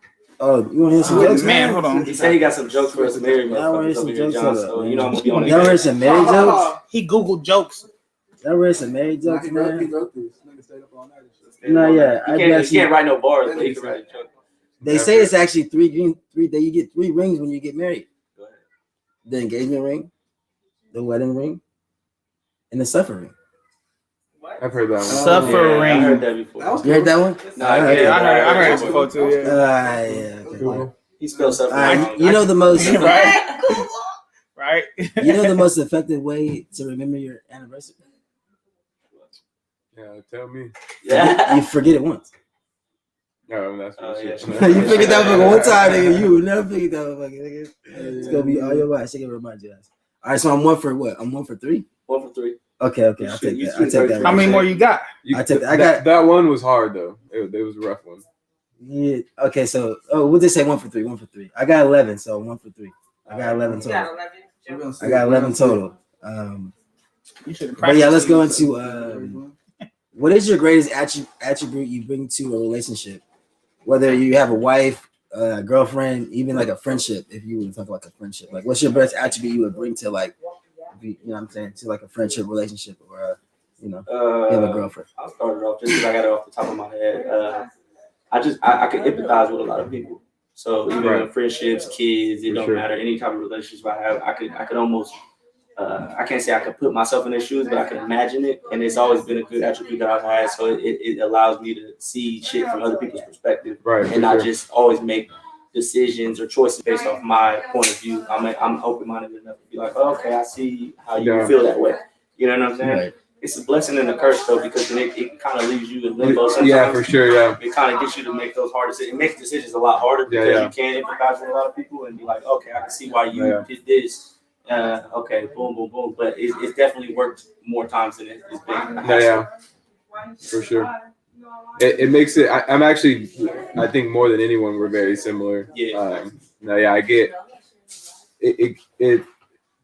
Oh, you want to hear some jokes, Man, hold on. He said he got some jokes for us married Y'all wanna hear motherfuckers some over here, jokes? John. So you know I'm gonna be on Y'all it. heard some married jokes? He Googled jokes. Y'all heard some married Nah, jokes, he man? wrote these. Nigga stayed up all night and shit. No, yeah, He can't write no bars, but he can write a joke. They say it's actually three that you get 3 rings when you get married. Go ahead. The engagement ring, the wedding ring, and the suffering ring. I've heard that one. Suffering. Yeah, I heard that before. That was You heard that one? No, I get it. Yeah, I heard it before too. Yeah. Yeah. Okay. Cool. He spelled suffering wrong. You know the most Right. Right. you know the most effective way to remember your anniversary? Yeah, tell me. Yeah. You forget it once. No, that's what Oh, it is. yeah. You figured that one time, nigga. You will never figure that one, nigga. It's gonna be all your life. She can remind you that. All right, so I'm 1 for what? I'm 1 for 3. 1 for 3. Okay, I'll take that. I'll take that. How many more you got? I take that. I got that one was hard though. It was a rough one. Yeah. Okay, so we'll just say 1 for 3. 1 for 3. I got 11, so 1 for 3. I got 11 You got total. 11. I got 11 total. You should have But yeah, let's practiced go into what is your greatest attribute you bring to a relationship? Whether you have a wife, a girlfriend, even like a friendship. If you would talk about a friendship, like what's your best attribute you would bring to like, you know what I'm saying, to like a friendship relationship or you have a girlfriend. I'll start it off just because I got it off the top of my head. I can empathize with a lot of people. So even Right. with friendships, kids, it For don't sure. matter. Any type of relationship I have, I could almost I can't say I could put myself in their shoes, but I can imagine it. And it's always been a good attribute that I've had. So it allows me to see shit from other people's perspective Right. for and not sure. just always make decisions or choices based off my point of view. I'm open-minded enough to be like, oh, okay, I see how you Yeah. feel that way. You know what I'm saying? Right. It's a blessing and a curse though, because then it kind of leaves you in limbo sometimes. Yeah, for sure. Yeah. It kind of gets you to make those hard decisions. It makes decisions a lot harder because Yeah. you can empathize with a lot of people and be like, okay, I can see why you Yeah. did this. Okay, boom, boom, boom. But it's definitely worked more times than it's been. Yeah. For sure. It makes it. I'm actually. I think more than anyone, we're very similar. Yeah. No, yeah, I get. It.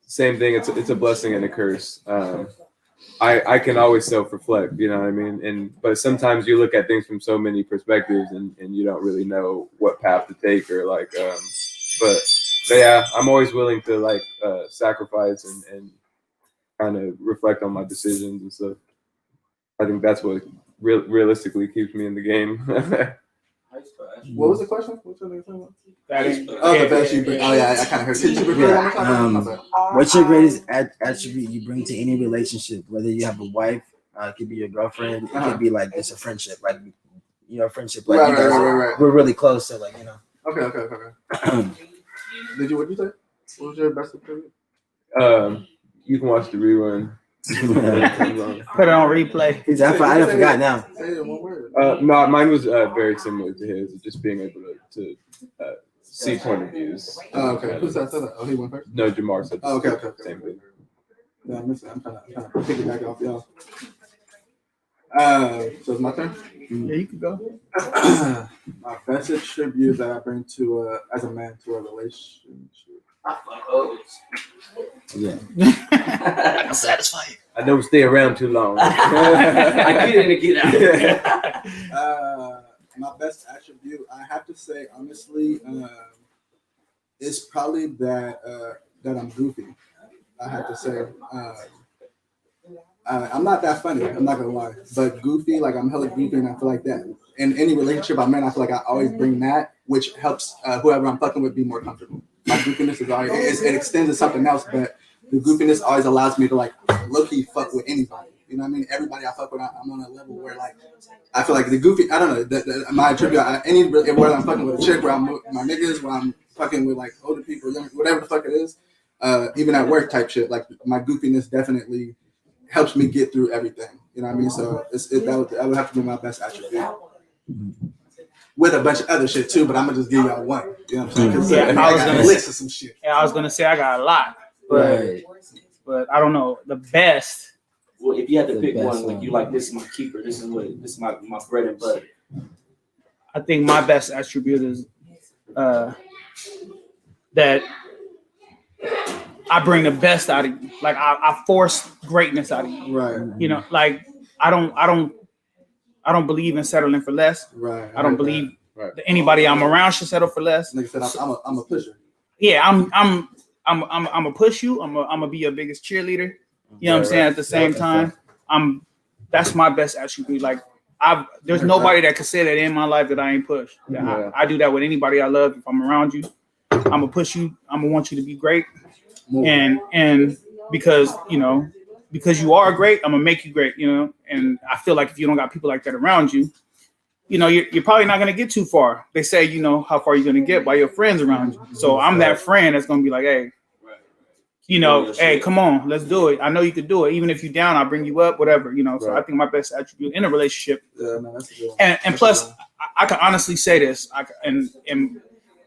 Same thing. It's a blessing and a curse. I can always self-reflect, you know what I mean? But sometimes you look at things from so many perspectives and you don't really know what path to take or like but yeah, I'm always willing to like sacrifice and kind of reflect on my decisions and stuff. I think that's what realistically keeps me in the game. What was the question? What's your name? That ain't- Oh, the best you bring. Oh yeah, I kind of heard. Could you repeat it one more time? My bad. What's your greatest attribute you bring to any relationship? Whether you have a wife, it could be your girlfriend, it could be like just a friendship, like friendship. Like you guys, Right. we're really close, so like Okay. Did you? What did you say? What was your best attribute? You can watch the rerun. Put it on replay. I forgot now. Say it in one word. No, mine was very similar to his, just being able to see point of views. Oh, okay. Who said that? Oh, he went first. No, Jamar said the Oh, okay. same thing. Yeah, I'm trying to piggyback off y'all. So it's my turn. Yeah, you could go. My best attribute that I bring to as a man to a relationship. Yeah. I'll satisfy you. I don't stay around too long. I get in and get out. My best attribute, I have to say, honestly, is probably that I'm goofy. I have to say, I'm not that funny. I'm not gonna lie, but goofy, like I'm hella goofy, and I feel like that in any relationship I'm in, I feel like I always bring that, which helps whoever I'm fucking with be more comfortable. My goofiness is always it extends to something else, but the goofiness always allows me to like low-key fuck with anybody. You know what I mean? Everybody I fuck with, I'm on a level where like I feel like the goofy. I don't know. My attribute, whether I'm fucking with a chick, where I'm with my niggas, where I'm fucking with like older people, young, whatever the fuck it is, even at work type shit. Like my goofiness definitely helps me get through everything. You know what I mean? So that would have to be my best attribute. With a bunch of other shit too, but I'm gonna just give y'all one. You know what I'm saying? Yeah, I was gonna list of some shit. Yeah, I was gonna say I got a lot, but I don't know the best. Well, if you had to pick one, like you like, this is my keeper. This is my bread and butter. I think my best attribute is that I bring the best out of you. Like I force greatness out of you. Right. You know, like I don't believe in settling for less. Right. I don't believe that anybody I'm around should settle for less. Like I said, I'm a pusher. Yeah, I'm gonna push you. I'm gonna be your biggest cheerleader. You know what I'm saying? At the same time, that's my best attribute. Like there's nobody that could say that in my life that I ain't pushed. I do that with anybody I love. If I'm around you, I'm gonna push you. I'm gonna want you to be great. And because you are great, I'm gonna make you great. You know, and I feel like if you don't got people like that around you, you're probably not gonna get too far. They say, how far you're gonna get by your friends around you. So I'm that friend that's gonna be like, hey, hey, come on, let's do it. I know you could do it. Even if you're down, I'll bring you up, whatever. So I think my best attribute in a relationship. Yeah, no, that's good. And plus, I can honestly say this. And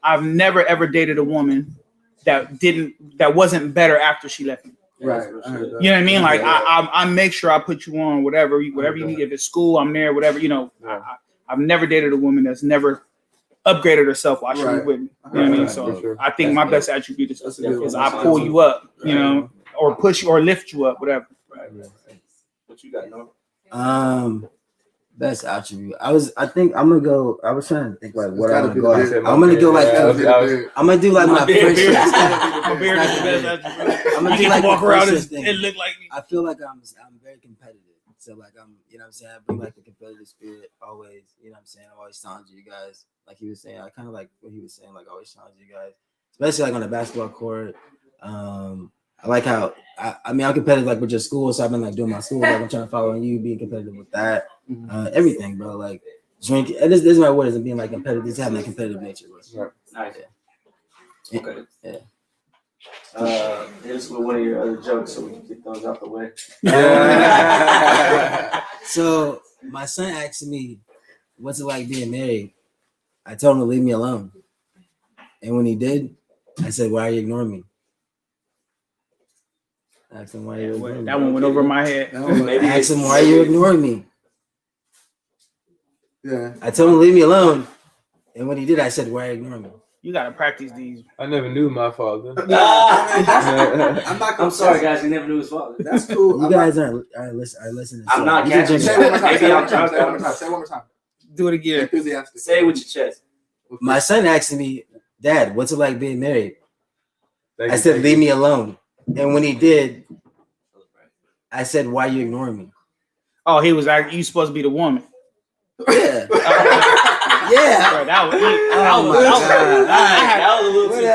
I've never ever dated a woman that wasn't better after she left me. Right. You know what I mean? Like I make sure I put you on whatever you need. If it's school, I'm there. Whatever. I've never dated a woman that's never upgraded herself while she was with me. You know what I mean? So I think my best attribute is I pull you up, or push you or lift you up, whatever. Right. What you got, no? Best attribute. I was trying to think like what I would go after. I'm gonna go like I'm gonna do like my first. My beard is the best attribute. I'm gonna do like walk around thing. and look like me. I feel like I'm very competitive. So like I'm, what I'm saying, I bring like the competitive spirit always. What I'm saying, I'm always challenging you guys. Like he was saying, I kind of like what he was saying, like always challenging you guys, especially like on the basketball court. I like how I'm competitive like with your school, so I've been like doing my school. Like I'm trying to follow you, being competitive with that, everything, bro. Like drinking. And this is my word isn't being like competitive. Just having that competitive nature, bro. Nice. Yeah. Okay. Yeah. Hit us with one of your other jokes so we can get those out the way. So my son asked me, "What's it like being married?" I told him to leave me alone, and when he did, I said, "Why are you ignoring me?" I asked him, "Why are you ignoring me?" That one went over my head. I asked him, "Why are you ignoring me?" Yeah. I told him to leave me alone, and when he did, I said, "Why are you ignoring me?" You gotta practice these. I never knew my father. I'm sorry, guys. You never knew his father. That's cool. You guys are listening. I'm not catching. Say it one more time. Maybe I'm Say it drunk. one more time. Say it one more time. Do it again. Enthusiastic. Say it with your chest. My son asked me, "Dad, what's it like being married?" Thank I you, said, thank "Leave you. me alone." And when he did, I said, "Why are you ignoring me?" Oh, he was like, you supposed to be the woman. Yeah. Yeah. Bro, that was That was a little too deep. I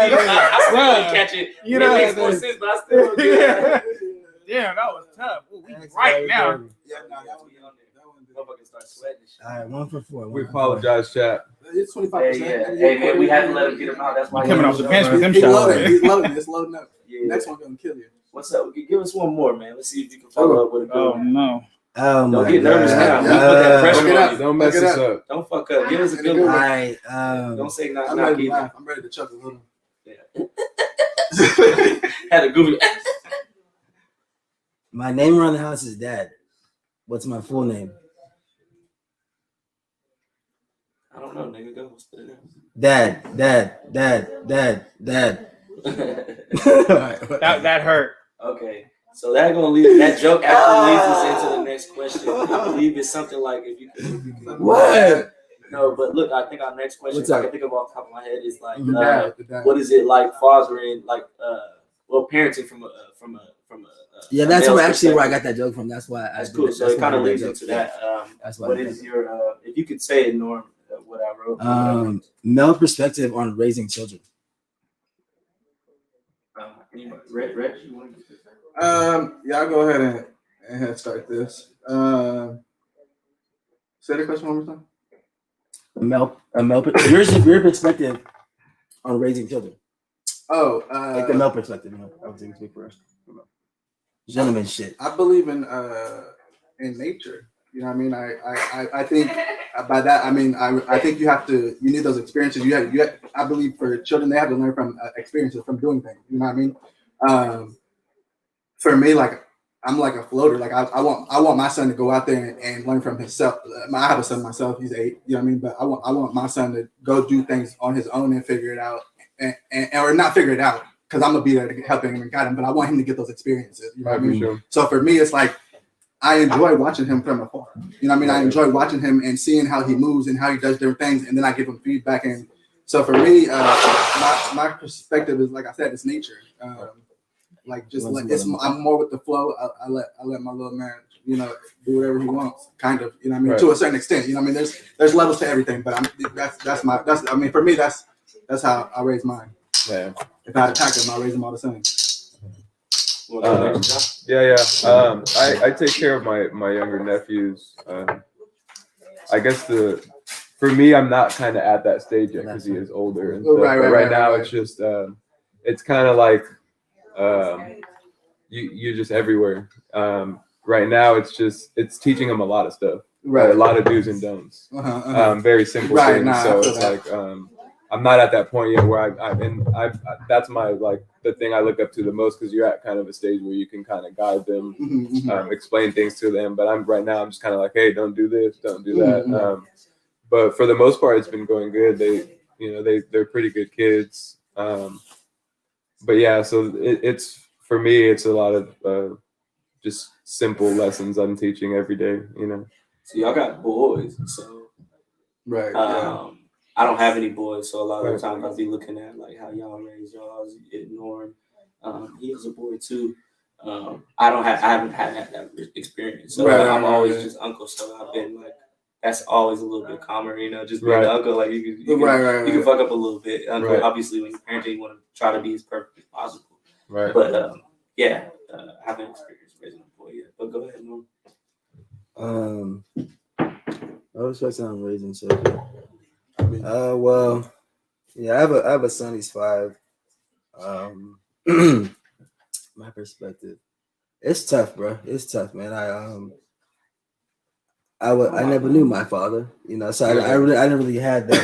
still didn't catch it. It makes more sense, but I still don't get it. Damn, that was tough. Ooh, we right now. Yeah, no, that one. Motherfuckers start sweating and shit. All right, 1 for 4. We apologize, chat. It's 25%. Hey man, we had to let him get him out. That's why Coming off the bench with them He's shots. loading. He's loading. It's loading up. Yeah. Next one's gonna kill you. What's up? Give us one more, man. Let's see if you can follow up with a good Oh one. no. Oh Don't my get nervous now. God. We put that pressure Look it on up. you. Don't mess Look it us up. Don't fuck up. Give us a good All one. right. Don't say knock I'm knock ready to either. laugh. I'm ready to chuckle a little. Had a goofy. My name around the house is Dad. What's my full name? I don't know, nigga. Go spit it Dad. All right. That hurt. Okay. So that joke actually leads us into the next question. I believe it's something like if you could What? No, but look, I think our next question, What's if I up? can think of off the top of my head, is like, The dad. what is it like fathering, like, parenting from a Yeah, that's male's where actually where I perspective? got that joke from. That's why I That's did cool. it. So That's it why I kind of did leads that into joke. that. That's why I What did is your, if you could say it, Norm, what I wrote? male perspective on raising children. Anybody? Reg, you want to get this? Yeah, I'll go ahead and start this. Say the question one more time. Your perspective on raising children. Oh, Like the male perspective, I was thinking for us. gentleman shit. I believe in nature. You know what I mean? I think by that I mean I think you need those experiences. I believe for children they have to learn from experiences, from doing things. You know what I mean? For me, like I'm like a floater. Like I want my son to go out there and learn from himself. I have a son myself. He's 8. You know what I mean? But I want my son to go do things on his own and figure it out, and or not figure it out, because I'm gonna be there to help him and guide him. But I want him to get those experiences. You know what I mean? Sure. So for me, it's like I enjoy watching him from afar. You know what I mean? I enjoy watching him and seeing how he moves and how he does different things, and then I give him feedback. And so for me, my perspective is, like I said, it's nature. Like just I'm more with the flow. I let my little man, you know, do whatever he wants, kind of. You know what I mean? Right. To a certain extent. You know what I mean? There's levels to everything, but I mean for me that's how I raise mine. Yeah. If I attack him, I raise him all the same. I take care of my younger nephews. I guess for me, I'm not kind of at that stage yet because he is older. And right now, it's just it's kind of like you're just everywhere. Right now, it's teaching him a lot of stuff. Right, a lot of do's and don'ts. Very simple things. So it's like I'm not at that point yet where I that's my the thing I look up to the most, because you're at kind of a stage where you can kind of guide them, explain things to them. But I'm just kind of like, hey, don't do this, don't do that. But for the most part, it's been going good. They're pretty good kids. But yeah, so it's for me, it's a lot of just simple lessons I'm teaching every day. You know. So y'all got boys, so I don't have any boys, so a lot of the times I'll be looking at like how y'all raise y'all, Norm. He has a boy too. I haven't had that experience, so I'm always just uncle. So I've been like, that's always a little bit calmer, you know, just being an uncle. Like you can fuck up a little bit. Obviously, when you're parenting, you want to try to be as perfect as possible. Right. But I haven't experienced raising a boy yet. But go ahead, Norm. I was expecting I'm raising children. Well, yeah, I have a son. He's 5. My perspective, it's tough, bro. It's tough, man. I never knew my father, you know, so I didn't really have that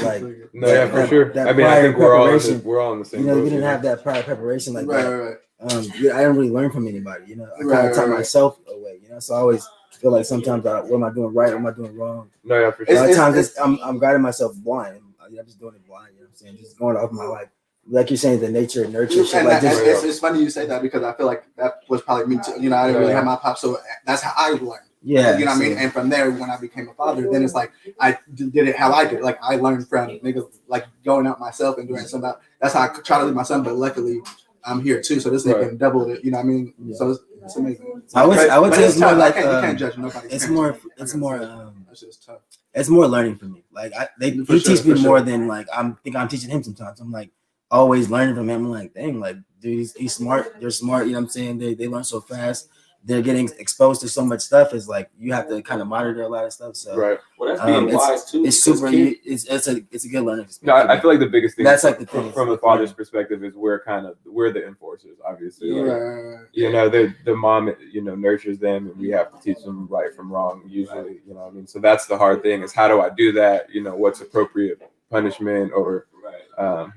for sure. I mean, I think we're all on the same. You know, we didn't have that prior preparation like that. I didn't really learn from anybody. You know, I kind of taught myself away. You know, so I always feel like sometimes what am I doing right? What am I doing wrong? For sure. A lot of times I'm guiding myself blind. I'm just doing it blind. You know what I'm saying? Just going off my like you're saying, the nature and nurture shit. It's funny you say that, because I feel like that was probably me too. You know, I didn't really have my pop, so that's how I learned. Yeah, you know what I mean. And from there, when I became a father, then it's like I did it how I did. Like I learned from niggas like going out myself and doing something. That's how I try to lead my son. But luckily, I'm here too, so this nigga doubled it. You know what I mean? Yeah. So it's amazing. I would say it's more like you can't judge nobody. It's more. That's just tough. It's more learning for me. Like he teach me more than like I'm teaching him sometimes. I'm like always learning from him. I'm like, dang, like dude, he's smart. They're smart. You know what I'm saying? They learn so fast. They're getting exposed to so much stuff. Is like you have to kind of monitor a lot of stuff. So well, that's being wise too. It's super. It's a good learning experience. No, I feel like the biggest thing that's like the thing from the father's perspective is we're the enforcers, obviously. You know, the mom, you know, nurtures them, and we have to teach them right from wrong. Usually, you know what I mean. So that's the hard thing, is how do I do that? You know, what's appropriate punishment or.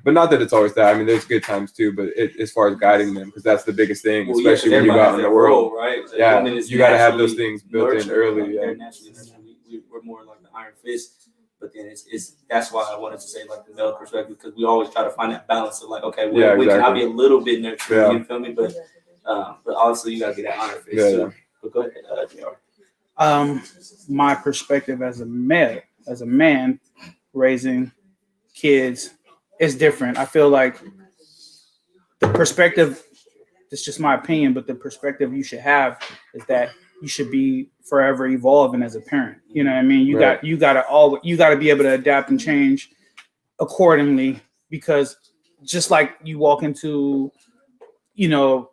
But not that it's always that. I mean, there's good times too, but as far as guiding them, because that's the biggest thing, especially when you go out in the world, right? So you got to have those things built in early. We're more like the iron fist, but then that's why I wanted to say like the male perspective, because we always try to find that balance of like, okay, we can be a little bit nurturing, you feel me? But also you got to get that iron fist too. But go ahead, JR. My perspective as a man raising kids is different. I feel like the perspective, it's just my opinion, but the perspective you should have is that you should be forever evolving as a parent. You know what I mean? You got to be able to adapt and change accordingly, because just like you walk into, you know,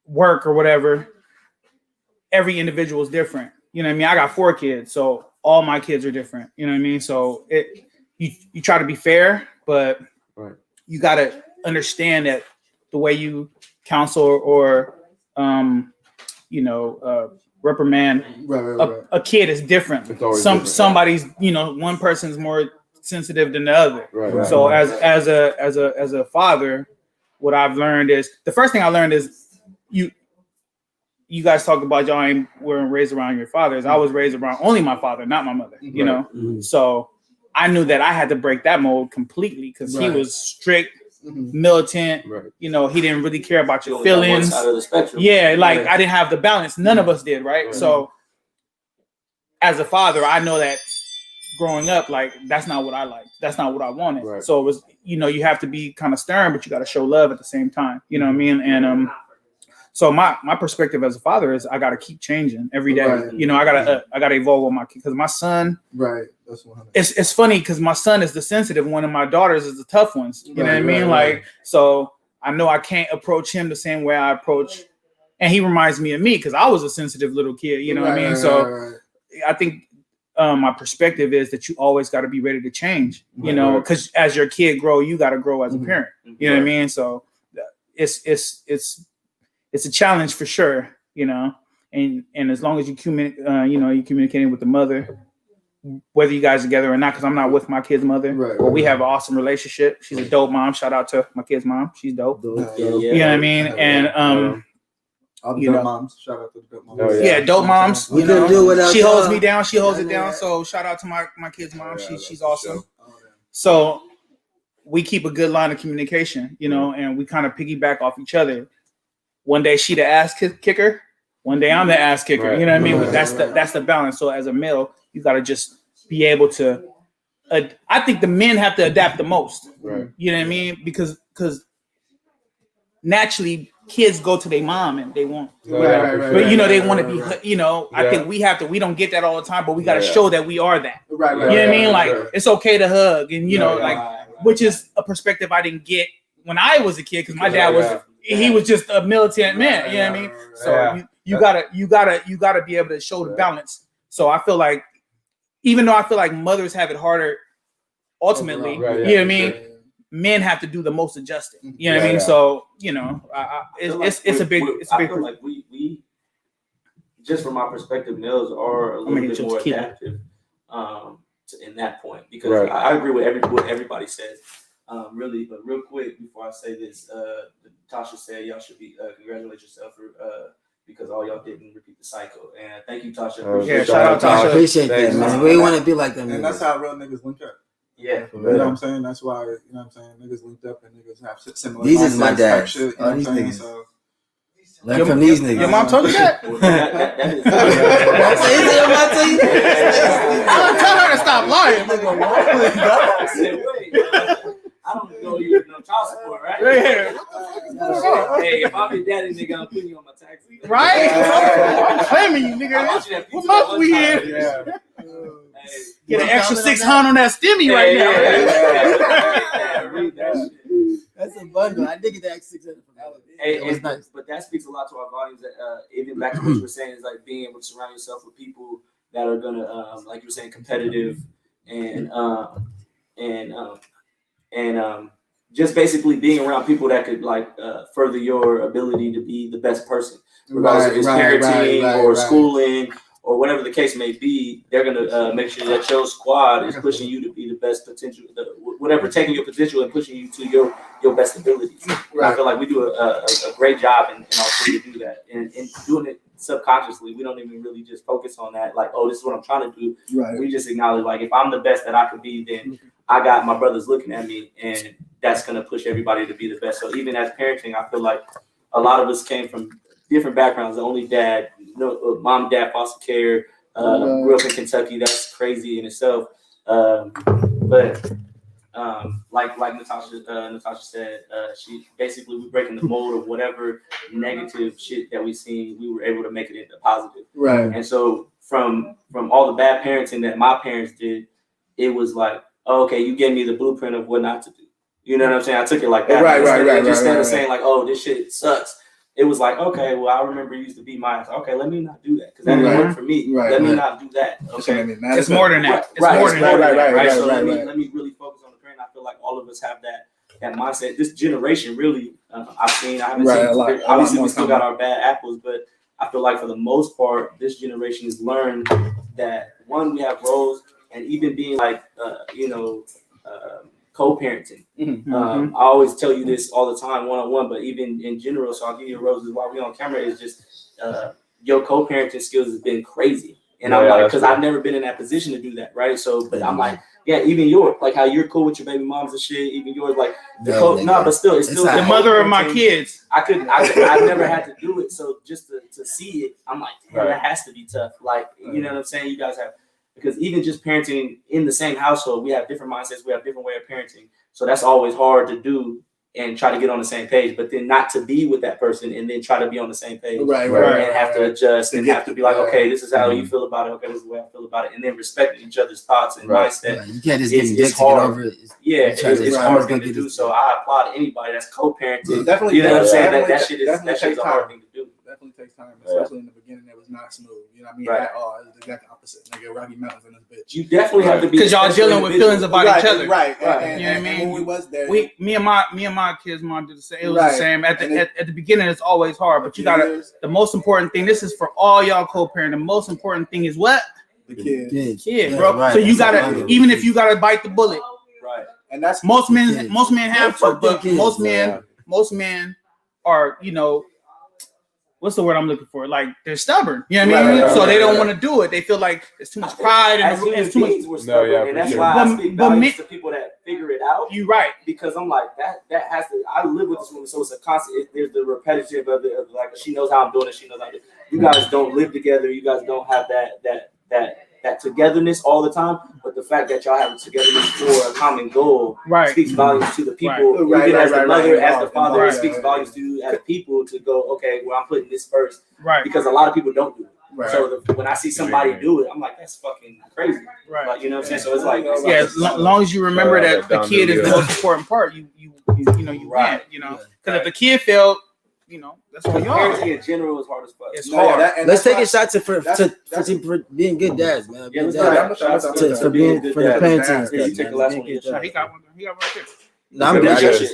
work or whatever, every individual is different. You know what I mean? I got 4 kids, so all my kids are different. You know what I mean? So you try to be fair, but you got to understand that the way you counsel or reprimand a kid is different. Somebody's, one person's more sensitive than the other. So as a father, what I've learned is the first thing I learned is you guys talk about y'all weren't raised around your fathers. I was raised around only my father, not my mother. So I knew that I had to break that mold completely because he was strict, militant. He didn't really care about your feelings. Out of the spectrum. I didn't have the balance. None of us did, right? So as a father, I know that growing up, like that's not what I liked. That's not what I wanted. So it was, you have to be kind of stern, but you got to show love at the same time. You know what I mean? And so my perspective as a father is I got to keep changing every day. I gotta evolve with my kid because my son. That's 100%. It's funny because my son is the sensitive one and my daughters is the tough ones. You know what I mean? Like, so I know I can't approach him the same way I approach, and he reminds me of me because I was a sensitive little kid. You know what I mean? So I think my perspective is that you always got to be ready to change. Because as your kid grow, you got to grow as a parent. You know what I mean? So it's a challenge for sure. And as long as you you're communicating with the mother, whether you guys are together or not, because I'm not with my kid's mother, but we have an awesome relationship. She's a dope mom. Shout out to my kid's mom. She's dope. You know what I mean? And all the dope moms. Shout out to the dope moms. Dope moms. We couldn't do without she holds y'all. me down. She holds it down. So shout out to my kid's mom. She's awesome. So we keep a good line of communication, and we kind of piggyback off each other. One day she the ass kicker. One day I'm the ass kicker. You know what I mean? That's the balance. So as a male, you got to just be able to. I think the men have to adapt the most. You know what I mean? Because naturally kids go to their mom and they want, but they want to be. I think we have to. We don't get that all the time, but we got to show that we are that. You know what I mean? Like it's okay to hug, and which is a perspective I didn't get when I was a kid because my dad was. He was just a militant man, you know what I mean? So you gotta be able to show the balance. So I feel like, even though I feel like mothers have it harder, ultimately, you know what I mean? Men have to do the most adjusting. You know what I mean? So it's a big. I feel like we just from my perspective, males are a little bit more adaptive in that point because I agree with what everybody says. Really, but real quick before I say this, Tasha said y'all should be congratulate yourself for because all y'all didn't repeat the cycle. And thank you, Tasha. Shout out Tasha. I appreciate that, man. We want to be like them. And that's how real niggas link up. Yeah. You know what I'm saying? That's why, niggas linked up and niggas have similar These is my dad. Shit, you know all these niggas. So, learn from these niggas. Your mom told you that? That is. Tell her to stop lying. I don't know you no child support, right? Hey, if I'm your daddy, nigga, I'm putting you on my taxes. Right? I'm claiming you, nigga. What month we in? Get an extra 600 on that stimmy right now. That's a bundle. I did get the extra 600 from that. It was nice. But that speaks a lot to our volumes. That even back to what you were saying is like being able to surround yourself with people that are gonna, like you were saying, competitive and just basically being around people that could further your ability to be the best person, regardless if it's parenting or schooling or whatever the case may be. They're gonna make sure that your squad is pushing you to be the best potential, taking your potential and pushing you to your best abilities. I feel like we do a great job in all three to do that, and doing it subconsciously. We don't even really just focus on that. Like, oh, this is what I'm trying to do. We just acknowledge, like, if I'm the best that I could be, then I got my brothers looking at me, and that's gonna push everybody to be the best. So even as parenting, I feel like a lot of us came from different backgrounds. The only dad, mom, dad, foster care, grew up in Kentucky. That's crazy in itself. But like Natasha said, she basically we breaking the mold of whatever negative shit that we seen. We were able to make it into positive. And so from all the bad parenting that my parents did, it was like, oh, okay, you gave me the blueprint of what not to do. You know what I'm saying? I took it like that. Instead of saying like, oh, this shit sucks. It was like, okay, well, I remember you used to beat my ass. Okay, let me not do that because that didn't work for me. Let me not do that. Okay, it's more than that. It's more than that. So let me really focus on the parent. I feel like all of us have that mindset. This generation really, I haven't seen. Obviously, we still got our bad apples, but I feel like for the most part, this generation has learned that one, we have roles, and even being like, co-parenting. I always tell you this all the time, one-on-one, but even in general. So I'll give you a roses while we on camera. Is just your co-parenting skills has been crazy, and I'm like, because I've never been in that position to do that, right? So, but I'm like, yeah, even yours, like how you're cool with your baby moms and shit. Even yours, like but still, it's still the mother of my kids. I've never had to do it, so just to see it, I'm like, damn, that has to be tough. Like, you know what I'm saying? You guys have, because even just parenting in the same household, we have different mindsets, we have different way of parenting, so that's always hard to do and try to get on the same page. But then not to be with that person and then try to be on the same page, and have to adjust and have to be like, okay, this is how you feel about it. Okay, this is the way I feel about it, and then respecting each other's thoughts and mindset. You can't just get hard. over it. It's hard thing to do. So I applaud anybody that's co-parenting. Definitely, you know what I'm saying? That shit's a hard thing to do. Definitely takes time, especially in the beginning. It was not smooth. You know what I mean? At all. It was the exact opposite. Nigga, Rocky Mountains in this bitch. You definitely have to be, because y'all dealing with feelings about each other, right? You know what I mean? When we was there, me and my kids' mom did the same. It was the same. At the beginning, it's always hard, but you gotta. The most important thing. This is for all y'all co-parent. The most important thing is what? The kids. Kid, bro. Right. So you gotta, even if you gotta bite the bullet, right? And that's most men have to, but most men are, what's the word I'm looking for? Like, they're stubborn. You know what I mean? So they don't want to do it. They feel like it's too much pride and it's too much. We're stubborn, and that's why I speak values to people that figure it out. You're right. Because I'm like, that has to, I live with this woman, so it's a constant, there's the repetitive of it, of like, she knows how I'm doing it, she knows how to do it. You guys don't live together, you guys don't have that togetherness all the time, but the fact that y'all have togetherness for a common goal speaks volumes to the people. Even as the mother, as the father, it speaks volumes to you as people to go, okay, well, I'm putting this first. Right. Because a lot of people don't do it. Right. So when I see somebody do it, I'm like, that's fucking crazy. Right. Like, you know what I'm saying? So it's like, as long as you remember that the kid is the most important part, you win, because if the kid failed, that's what you are. Parenting in general is hard as fuck. It's hard. Let's take a shot for being good dads, man. Yeah, for being for the parenting. You take the last one. He got one right there. No, I'm good.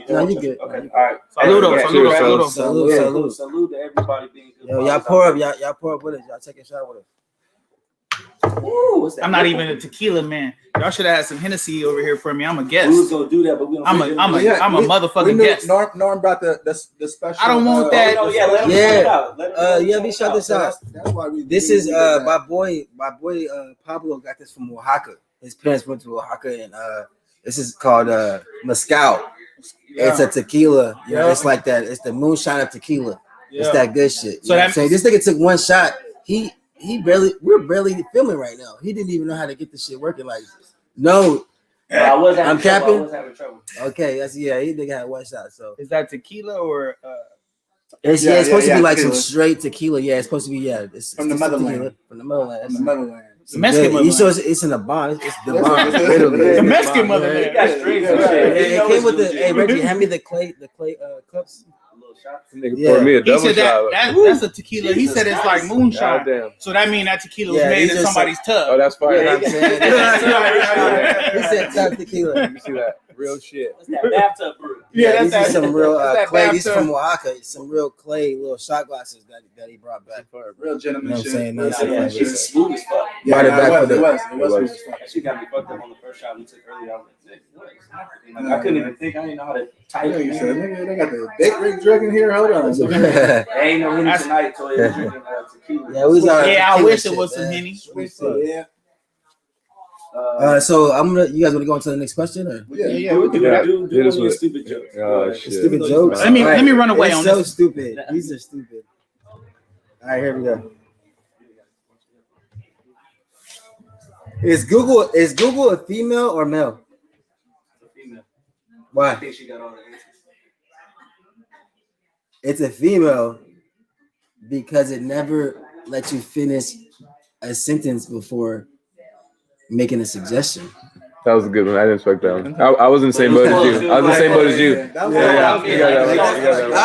No, you good. Okay. All right. Salute to everybody being good. Yo, y'all pour up with us. Y'all take a shot with us. Ooh, I'm not even a tequila man. Y'all should have had some Hennessy over here for me. I'm a guest. We was gonna do that, but we don't. I'm a motherfucking guest. Norm brought the special. I don't want that. Let me shout this out. That's why this is my boy Pablo got this from Oaxaca. His parents went to Oaxaca, and this is called mezcal. Yeah. It's a tequila. It's like that. It's the moonshine of tequila. Yeah. It's that good shit. So I'm saying, this nigga took one shot. We're barely filming right now. He didn't even know how to get this shit working. Like, no. I'm capping. I was having trouble. Okay, he nigga had one shot. So is that tequila or? It's supposed to be like tequila. Some straight tequila. Yeah, it's supposed to be it's from the motherland. From the motherland. The Mexican motherland. It's in a bond. It's the bond. The Mexican motherland. It came with the. Hey Reggie, hand me the clay cups. Pour me a double shot. That's a tequila. He said it's like moonshine. So that means that tequila was made in somebody's tub. Oh, that's fine. He said tub tequila. You see that? Real shit. That's that bathtub brew. These are some real clay. These from Oaxaca. Some real clay little shot glasses that he brought back. Real gentleman shit. She's smooth as fuck. It was. She got me fucked up on the first shot we took earlier. I couldn't even think. I didn't know how to type. You said, nigga, they got the date ring drug in here. Hold on. Ain't no Henny tonight, so they're drinking I tequila. wish it was some Henny. Yeah. So you guys want to go on to the next question? Or? Yeah, we can do stupid jokes. Oh, shit. Stupid jokes. Let me run away on this. So stupid. These are stupid. All right, here we go. Is Google a female or male? It's a female. Why? I think she got all the answers. It's a female because it never lets you finish a sentence before making a suggestion. That was a good one. I didn't expect that one. I was in the same boat as you. I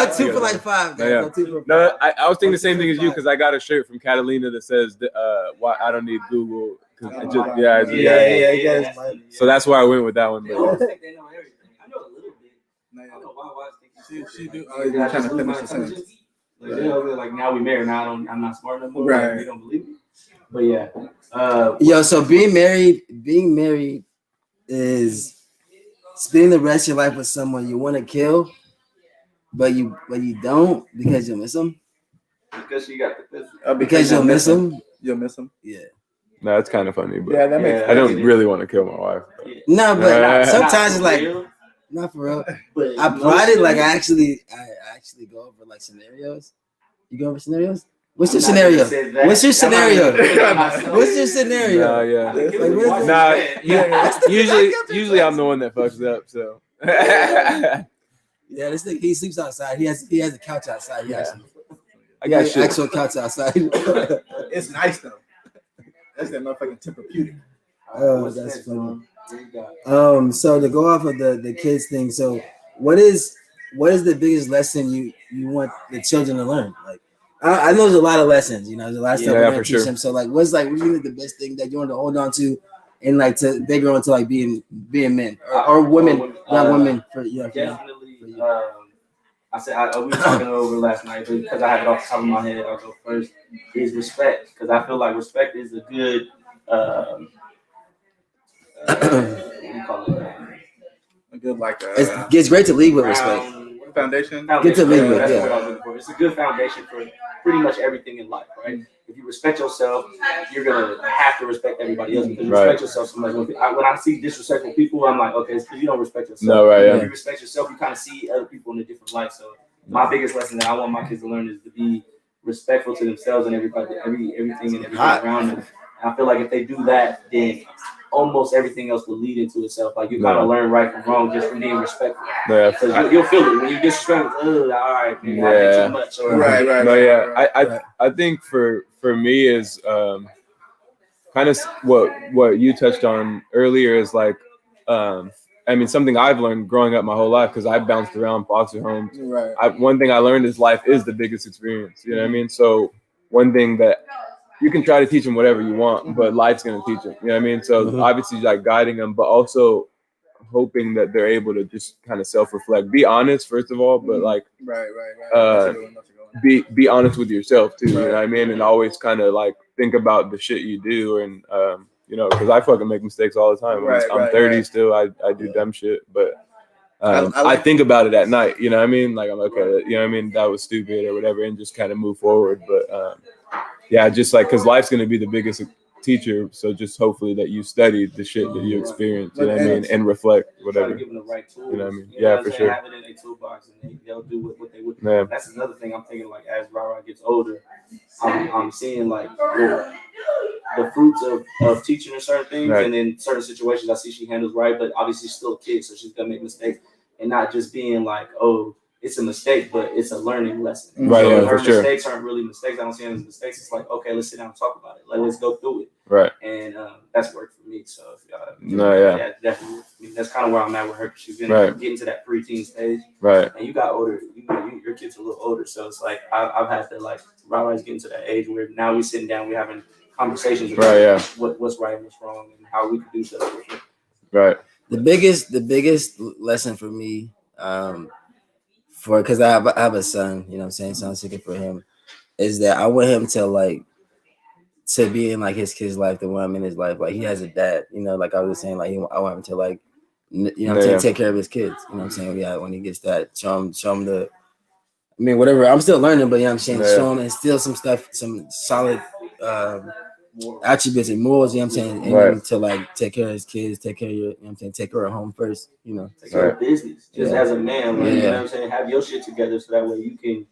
was 2 for like 5. No, I was thinking the same thing as you because I got a shirt from Catalina that says, "Why I don't need Google." Yeah. So that's why I went with that one. But I don't think they know everything. I know a little bit. I don't know why She do. Oh, you're trying to finish the sentence. Like now we married. Now I'm not smart enough. Right. Like, you don't believe me. But yeah. So being married is spending the rest of your life with someone you want to kill, but you don't because you miss them. Because you got the because you'll miss them. You'll miss them. Yeah. No, it's kind of funny, but Yeah, that makes. I don't really want to kill my wife. Yeah. No, but sometimes it's like real, not for real. But I plotted like I actually go over like scenarios. You go over scenarios? What's your scenario? What's your scenario? What's your scenario? Usually I'm the one that fucks up. So yeah, this thing he sleeps outside. He has a couch outside. I got shit. Actual couch outside. It's nice though. That's that motherfucking Tempur-Pedic. Oh, that's funny. So to go off of the kids thing, so what is the biggest lesson you want the children to learn? Like, I know there's a lot of lessons, there's a lot of stuff we're gonna teach them. So like, what's like really the best thing that you want to hold on to, and like they grow into like being men or women, not women for definitely. I said we were talking over last night, but because I have it off the top of my head, I'll go first. Is respect, because I feel like respect is a good. What do you call it? A good it's great to lead with respect. Foundation. Good to lead with, that's what I was looking for. It's a good foundation for pretty much everything in life, right? If you respect yourself, you're gonna have to respect everybody else because you respect yourself so much. When I see disrespectful people, I'm like, okay, it's because you don't respect yourself. No, right? Yeah. If you respect yourself, you kind of see other people in a different light. So my biggest lesson that I want my kids to learn is to be respectful to themselves and everybody, everything and everything around them. And I feel like if they do that, then almost everything else will lead into itself. Like you kind of learn right from wrong just from being respectful. Yeah, because you'll feel it when you disrespect. All right, maybe I did too much. Or, right. I think for me is kind of what you touched on earlier is like something I've learned growing up my whole life because I bounced around foster homes. Right. One thing I learned is life is the biggest experience. You know what I mean? So one thing that you can try to teach them whatever you want, but life's going to teach them. You know what I mean? So obviously like guiding them, but also hoping that they're able to just kind of self-reflect, be honest, first of all, but like, be honest with yourself too. You know what I mean? And always kind of like think about the shit you do. And, because I fucking make mistakes all the time. I'm 30 still. I do dumb shit, but I think about it at night. You know what I mean? Like I'm okay. You know what I mean? That was stupid or whatever, and just kind of move forward. But just like because life's gonna be the biggest teacher. So just hopefully that you studied the shit that you experienced. You know what I mean? And reflect whatever. Give them the right tools. You know what I mean? Yeah, for sure. Have it in their toolbox, and they'll do what they would. Yeah. That's another thing I'm thinking. Like as Rara gets older, I'm seeing like the fruits of teaching her certain things, and in certain situations I see she handles right, but obviously she's still a kid, so she's gonna make mistakes, and not just being like, oh, it's a mistake, but it's a learning lesson. Right. So her mistakes aren't really mistakes. I don't see them as mistakes. It's like, okay, let's sit down and talk about it. Let's go through it. Right. And that's worked for me. So if definitely. I mean, that's kind of where I'm at with her. She's been getting to that preteen stage. Right. And you got older. Your kids are a little older, so it's like I've had to like Riley's getting to that age where now we're sitting down, we're having conversations about what's right and what's wrong and how we can do stuff different. Right. The biggest lesson for me, because I have a son, you know what I'm saying, so I'm thinking for him, is that I want him to be in like his kid's life the way I'm in his life. Like he has a dad, like I was saying, like I want him to like, take care of his kids. You know what I'm saying? Yeah, when he gets that, show him the. I mean, whatever. I'm still learning, but you know what I'm saying, show him and still some stuff, some solid attributes and morals. You know what I'm saying, and to like take care of his kids, take care of your, you know what I'm saying, take care of home first. Take care of business, just as a man. Like, you know what I'm saying, have your shit together so that way you can.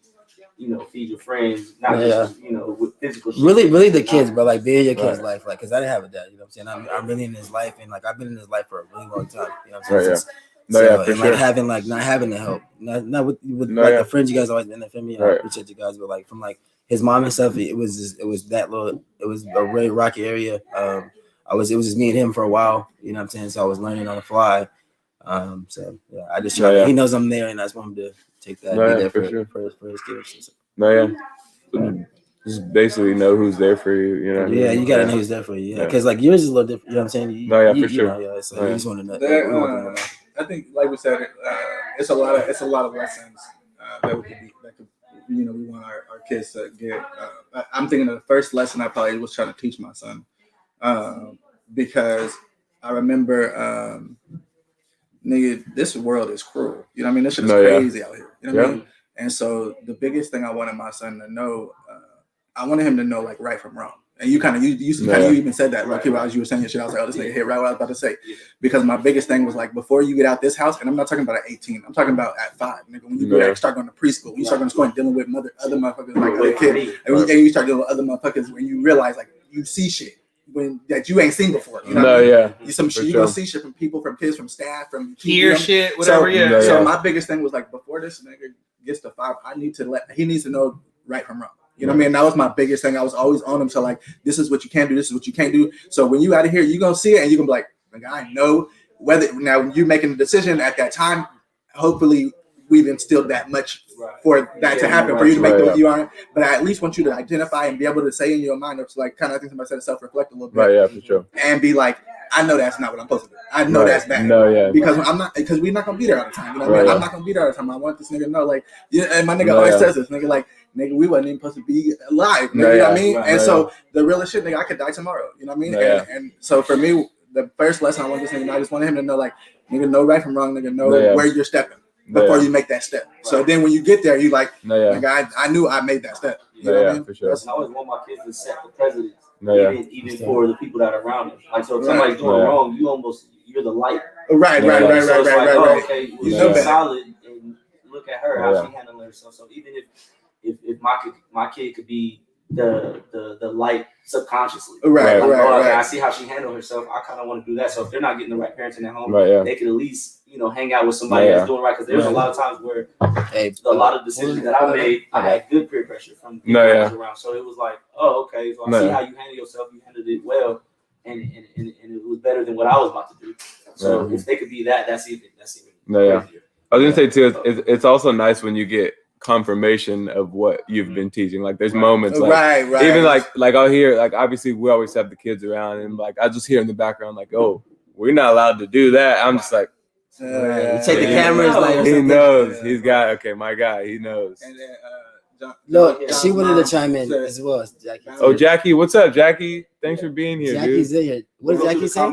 Feed your friends, not just, with physical shit. Really the kids, but like being your kid's life, like, because I didn't have a dad, you know what I'm saying? I'm really in his life, and like I've been in his life for a really long time, you know what I'm saying? For sure. Not having the help, not with the friends you guys always been there for me. I appreciate you guys, but like from like his mom and stuff, it was a really rocky area. It was just me and him for a while, you know what I'm saying? So I was learning on the fly. I just try. He knows I'm there, and I just want him to take that. Be there for his kids. Just basically know who's there for you. Yeah, you gotta know who's there for you. Yeah, because like yours is a little different. You know what I'm saying? For sure. So you just want to know. I think, like we said, it's a lot of lessons that could we want our kids to get. I'm thinking of the first lesson I probably was trying to teach my son, because I remember, nigga, this world is cruel. You know what I mean? This shit is crazy out here. You know what I mean? And so the biggest thing I wanted my son to know, I wanted him to know like right from wrong. And you even said that like as you were saying your shit. I was like, oh, this nigga hit right what I was about to say. Because my biggest thing was like, before you get out this house, and I'm not talking about at 18, I'm talking about at 5. Nigga, when you go there, start going to preschool, when you start going to school and dealing with other motherfuckers like other kids, and you start dealing with other motherfuckers when you realize like you see shit that you ain't seen before. You know what I mean? You gonna see shit from people, from kids, from staff, from hear shit, whatever. So my biggest thing was like, before this nigga gets to 5, he needs to know right from wrong. You know what I mean? That was my biggest thing. I was always on him to like, this is what you can do, this is what you can't do. So when you out of here, you're gonna see it and you're gonna be like, I know whether now you're making a decision at that time. Hopefully we've instilled that much for that to happen, for you to make what you are. But I at least want you to identify and be able to say in your mind, it's like kind of, I think somebody said, self-reflect a little bit. Right, yeah, for sure. And be like, I know that's not what I'm supposed to do. I know that's bad. Because we're not gonna be there all the time. You know what I mean? I'm not gonna be there all the time. I want this nigga to know, like, and my nigga always says this, nigga, we wasn't even supposed to be alive. You know what I mean? And so the realest shit, nigga, I could die tomorrow. You know what I mean? And so for me, the first lesson I want this nigga, I just wanted him to know, like, nigga, know right from wrong, nigga, know where you're stepping before you make that step. So then when you get there, you like, I knew I made that step. You know what I mean? For sure. I always want my kids to set the precedence, even for the people that are around them. Like, so if somebody's doing wrong, you're the light. Right. Okay, she's solid, and look at her, how she handling herself. So even if my kid could be the light subconsciously. Right. I see how she handled herself. I kind of want to do that. So if they're not getting the right parenting at home, they could at least hang out with somebody that's doing right. Because there's a lot of times where a lot of decisions that I made, I had good peer pressure from people around. So it was like, oh, okay. So I see how you handle yourself. You handled it well, and it was better than what I was about to do. So if they could be that, that's even crazier. I was gonna say too, it's also nice when you get confirmation of what you've been teaching. Like there's moments like even like I'll hear, like obviously we always have the kids around, and like I just hear in the background like, oh, we're not allowed to do that. I'm just like, you take the cameras, like he knows. He's got my guy. He knows. And then look, she wanted to chime in as well, Jackie. Oh, Jackie, what's up, Jackie? Thanks for being here, Jackie's in here. What did Jackie say?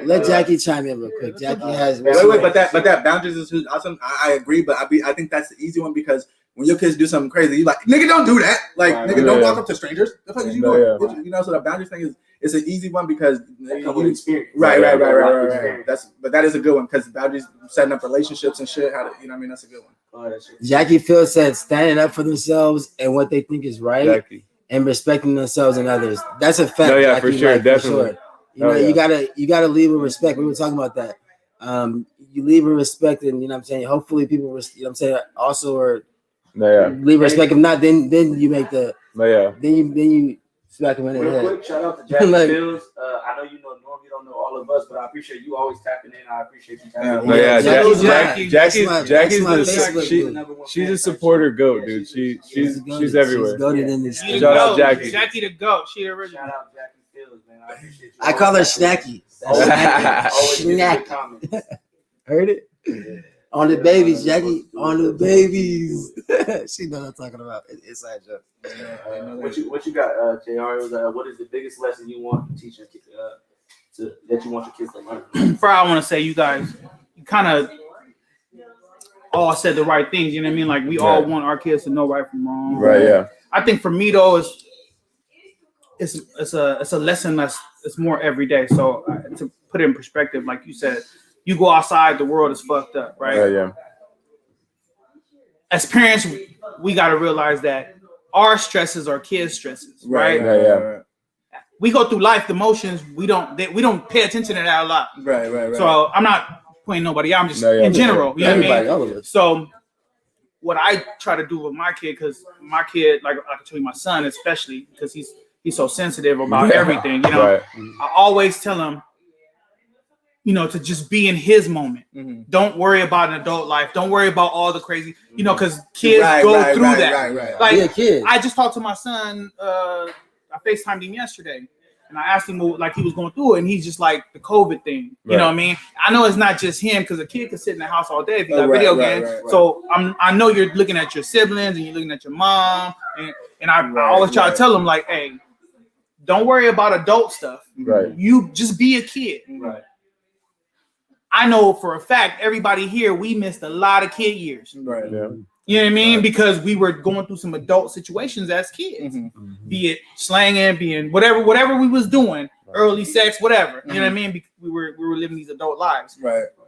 Let Jackie chime in real quick. Jackie has. Wait, but that boundaries is awesome. I agree, but I think that's the easy one, because when your kids do something crazy, you like, nigga, don't do that. Like, nigga, don't walk up to strangers. The fuck is you doing? So the boundaries thing is an easy one because experience. Right. But that is a good one, because boundaries, setting up relationships and shit. How to, you know what I mean? That's a good one. Jackie Phil said standing up for themselves and what they think is right, and respecting themselves and others. That's a fact. Jackie, for sure, definitely. For sure. You gotta leave with respect. We were talking about that. You leave with respect, and you know what I'm saying. Hopefully, people, you know what I'm saying, also are leave respect. If not, then you make the then you smack them in the head. Real quick, shout out to Jackie Fields. I know you don't know all of us, but I appreciate you always tapping in. I appreciate you tapping in. Jackie's she's a supporter goat, dude. She's everywhere. Shout out Jackie. Jackie the goat. She the original. Shout out Jackie Fields, man. I appreciate you. I call her Snacky. Snacky. Heard it? On the babies, Jackie. On the babies. She knows what I'm talking about. Inside joke. What you got, JR? What is the biggest lesson you want to teach your kids, that you want your kids to learn? First, I want to say you guys, you kind of all said the right things. You know what I mean? Like we all want our kids to know right from wrong. Right. Yeah. I think for me though, it's a lesson it's more every day. So to put it in perspective, like you said, you go outside, the world is fucked up, right? Yeah. As parents, we got to realize that our stresses are kids' stresses, right? Yeah. We go through life, the emotions. We don't pay attention to that a lot. Right. So I'm not pointing nobody out. I'm just in general. You know what I mean? So what I try to do with my kid, because my kid, like I can tell you, my son especially, because he's so sensitive about everything. You know, I always tell him, to just be in his moment. Mm-hmm. Don't worry about an adult life. Don't worry about all the crazy, because kids go through that. Right. Like, I just talked to my son. I FaceTimed him yesterday, and And I asked him like he was going through it, and he's just like the COVID thing. You know what I mean? I know it's not just him because a kid can sit in the house all day if you got video games. Right. So I know you're looking at your siblings and you're looking at your mom, and I always try to tell them like, hey, don't worry about adult stuff. Right. You just be a kid. Right. I know for a fact everybody here we missed a lot of kid years. Right. Yeah. You know what I mean? Because we were going through some adult situations as kids, be it slanging, being whatever we was doing, early sex, whatever. You know what I mean? Because we were living these adult lives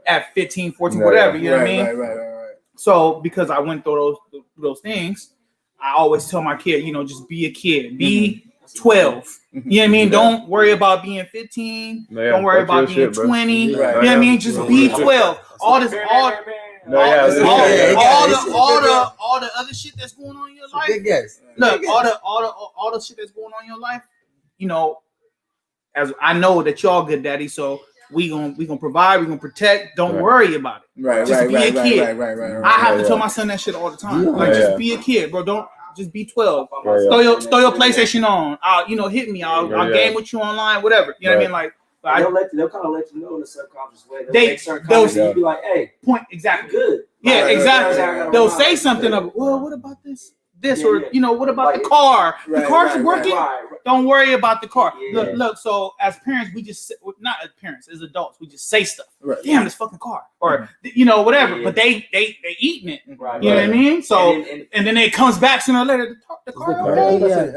at 15, 14, whatever. You know what I mean? Right. So because I went through those things, I always tell my kid, just be a kid, be 12. You know what I mean? Don't worry about being 15. Don't worry about being 20. You know what I mean? Just be 12. All the other shit that's going on in your life. Look, all the shit that's going on in your life. As I know that y'all good daddy, so we gonna provide, we gonna protect. Don't worry about it. Just be a kid. I have to tell my son that shit all the time. Just be a kid, bro. Don't. Just be 12. Throw your PlayStation on. Hit me. I'll game with you online, whatever. You know what I mean? Like they'll kind of let you know in a subconscious way. They'll make certain comments and be like, "Hey, point exactly good." Yeah, exactly. They'll say something of, well, what about this? Or what about the car? The car's working. Don't worry about the car. Look. So as parents, we just not as parents, as adults, we just say stuff. Damn, this fucking car, or whatever. But they eating it. You know what I mean? So and then it comes back sooner or later. The car.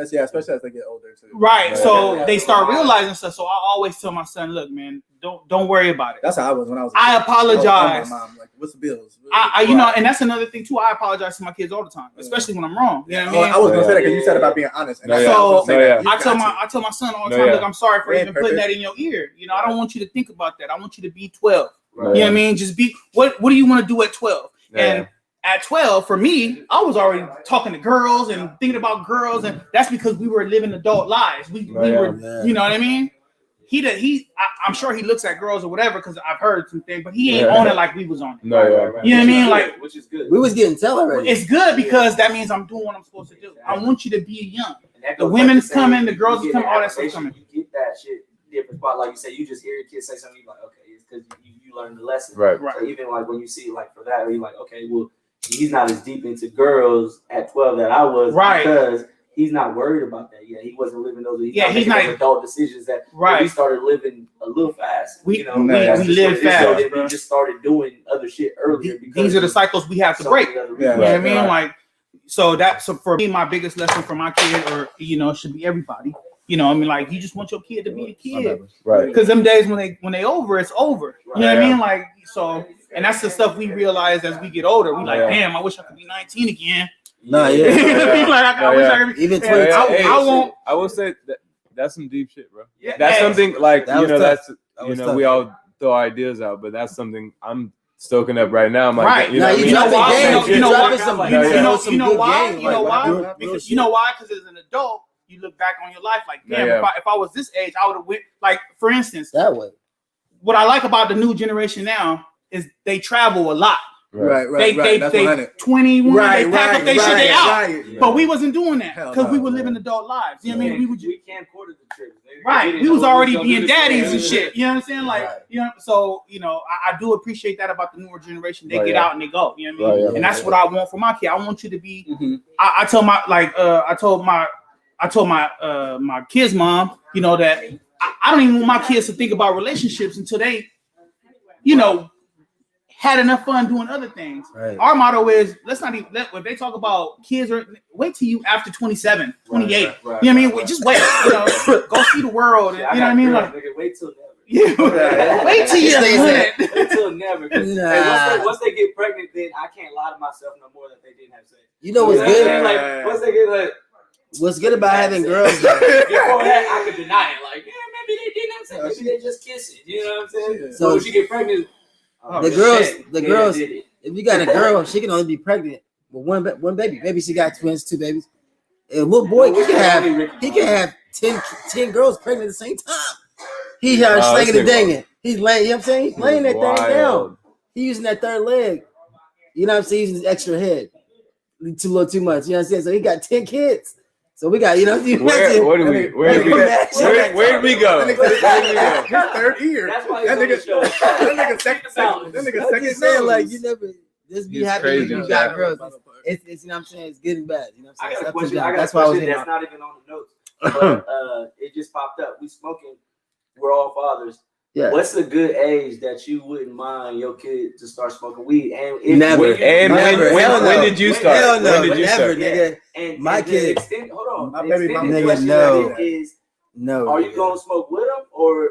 Especially as they get older too. Right. So they start realizing stuff. So I always tell my son, look, man, don't worry about it. That's how I was when I was. I apologize. My mom, like, what's the bills? And that's another thing too. I apologize to my kids all the time, especially when I'm wrong. You know what I mean? I was gonna say that because you said about being honest. And I tell my son all the time, look, I'm sorry for even putting that in your ear. I don't want you to think about that. I want you to be 12. You know what I mean? Just be. What do you want to do at 12? And at 12, for me, I was already talking to girls and thinking about girls, and that's because we were living adult lives. We were, you know what I mean? I'm sure he looks at girls or whatever because I've heard some things, but he ain't on it like we was on it. You know what I mean? Like, which is good. We was getting tell already. It's good because that means I'm doing what I'm supposed to do. I want you to be young. The women's coming, the girls are coming, all that stuff coming. You get that shit different spot, like you say. You just hear your kids say something, you're like, okay, it's because you learned the lesson. Right. So even like when you see like for that, you're like, okay, well, he's not as deep into girls at 12 that I was, because he's not worried about that yet. He wasn't living those. He's not adult decisions that we started living a little fast. We live fast. We just started doing other shit earlier. These are the cycles we have to break. You know what I mean? Like, so for me, my biggest lesson for my kid, or should be everybody. I mean, like, you just want your kid to be a kid, right? Because them days when they over, it's over. You know what I mean? Like, so, and that's the stuff we realize as we get older. We like, damn, I wish I could be 19 again. I wish I could be even 20. I will say that's some deep shit, bro. Yeah, that's something like tough. we all throw ideas out, but that's something I'm stoking up right now. I'm like, you know why? Because as an adult, you look back on your life like, damn, if I was this age, I would have went. Like, for instance, that way. What I like about the new generation now is they travel a lot. Right. They 21. They pack up their shit. They out. But we wasn't doing that because we were living adult lives. You know what I mean? We can't quarter the trip. We was already being daddies and shit. You know what I'm saying? Like, so I do appreciate that about the newer generation. They get out and they go. You know what I mean? And that's what I want for my kid. I want you to be. I told my kid's mom, that I don't even want my kids to think about relationships until they, had enough fun doing other things. Right. Our motto is, let's not even if they talk about kids, or wait till you after 27, 28. You know what I mean? Just wait. Go see the world. And, you know what I mean? Like, wait till never. Wait till you wait till never. Once they get pregnant, then I can't lie to myself no more that they didn't have sex. You know what's good? Like, once they get what's good about having girls? Before that, I could deny it. Like, maybe they didn't have sex. Maybe they just kissing. You know what I'm saying? So when she get pregnant. The girls. If you got a girl, she can only be pregnant with one baby. Maybe she got twins, 2 babies. A little boy, he can have 10 girls pregnant at the same time. He's slinging and danging. He's laying. You know what I'm saying? He's laying that thing down. He's using that third leg. You know what I'm saying? He's using his extra head. Too much. You know what I'm saying? So he got 10 kids. So we got, where did we go? His third year. That's why That he's on the show. nigga I'm just saying, like, you never just be He's happy crazy, when you got Jack. girls. It's you know what I'm saying, it's good and bad. You know what I I'm saying? got a Up and question. down. I got That's a why I was question in that's not even on the notes, but it just popped up. We smoking. We're all fathers. Yeah. What's a good age that you wouldn't mind your kid to start smoking weed? And if Never. when you- And Never. when did you start? Hell no, When did you never, start? nigga. And My and the kid- extent- hold on. My The baby extended mama- question no. of it is, No. are you gonna smoke with them, or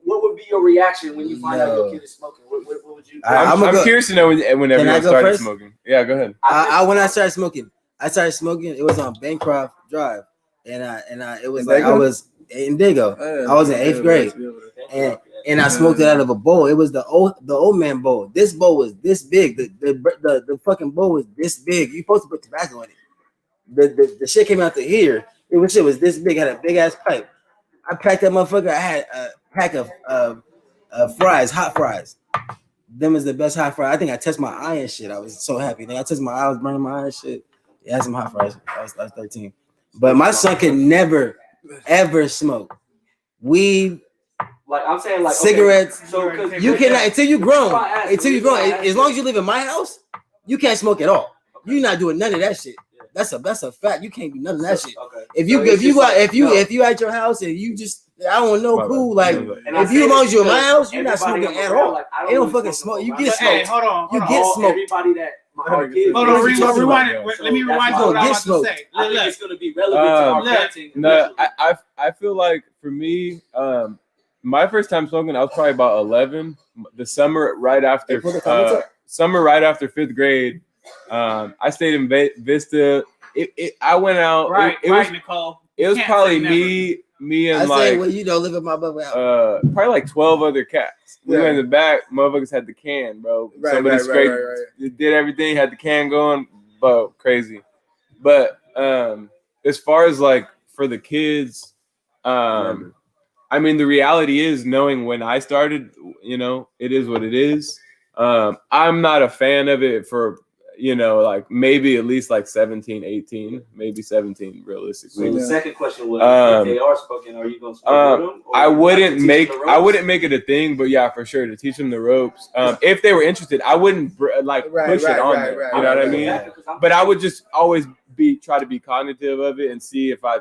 what would be your reaction when you find out your No. kid is smoking? What would you? I'm I'm go- curious to know when Can I everyone go started first? smoking. Yeah, go ahead. When I started smoking, it was on Bancroft Drive, and it was In like I Dago? was in Dago. I was in 8th grade, and I smoked it out of a bowl. It was the old man bowl. This bowl was this big. The fucking bowl was this big. You supposed to put tobacco in it. The shit came out to here. Shit was this big. Had a big ass pipe. I packed that motherfucker. I had a pack of fries, hot fries. Them is the best hot fries. I think I touched my eye and shit. I was so happy. I touched my eye. I was burning my eye and shit. Yeah, I had some hot fries. I was 13. But my son could never, ever smoke weed, Like I'm saying, like cigarettes. Okay, so 'cause- You cannot until you grown. That's why I asked. Until you That's why grown. I asked. As long as you live in my house, you can't smoke at all. You're not doing none of that shit. That's a fact. You can't do none of that shit. Okay. If So you it's if you just like, no. if you at your house and you just I don't know My cool bad. like And I if say you this amongst you in my because house, you're not everybody smoking I'm at around, all. like, I They don't really fucking smoke smoke. You no get bud. Hey, smoked. hold on. You hold get on. All- smoked. Everybody that our kids. Hold on, Get rewind. smoked. Let me rewind So to what I get was about smoked. to say. I think Look, it's gonna be relevant to our look. parenting. No, eventually. I feel like for me, my first time smoking, I was probably about 11. The summer right after summer right after 5th grade, I stayed in Vista. I went out. right, It right, was Nicole. it was Can't probably say never. me I and say, like well, you don't live in my brother's house. probably like 12 other cats. We Yeah. went in the back. Motherfuckers had the can, bro. Somebody scraped, did everything, had the can going, bro, crazy. But as far as like for the kids, I mean, the reality is knowing when I started, it is what it is. I'm not a fan of it for, like maybe at least like 17, 18, maybe 17 realistically. So the second question was, if they are smoking, are you going to smoke with them? Or I wouldn't teach them make the I ropes? wouldn't make it a thing, but yeah, for sure to teach them the ropes. If they were interested, I wouldn't push it on them. You know what I mean? Yeah, because I'm- But I would just always try to be cognitive of it and see if I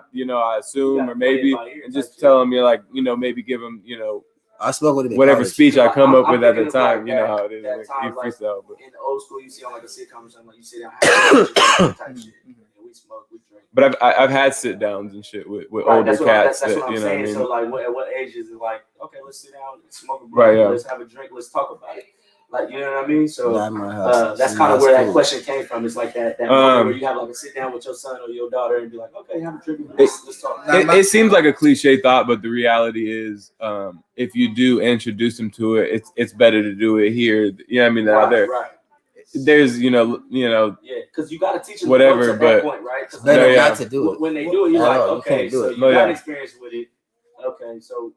assume or maybe and just tell them maybe give them I spoke with him. whatever speech I come up I'm with at the thinking of time. like You know how it is. that Like, time, you like, freestyle, but. in the old school, you see on like a sitcom or something, like you sit down, have type shit. And we smoke, we drink. But I've had sit downs and shit with Right, older that's what cats. that's that, what I'm you know saying. what I mean? So like, at what age is it like? Okay, let's sit down, and smoke a blunt, Right, yeah. let's have a drink, let's talk about it. Like, you know what I mean? So Not in my house. that's kind of where that question came from. It's like that moment where you have like a sit down with your son or your daughter and be like, okay, have a drink, let's talk. It seems like a cliche thought, but the reality is, if you do introduce them to it, it's better to do it here. You know what I mean? Out there, Right. there's Yeah, because you got to teach them Whatever, the ropes at but- that point, right? 'Cause Better Yeah. not to do it. when they do it, you're No, like, you okay, can't do so it. you No, got yeah. experience with it. Okay, so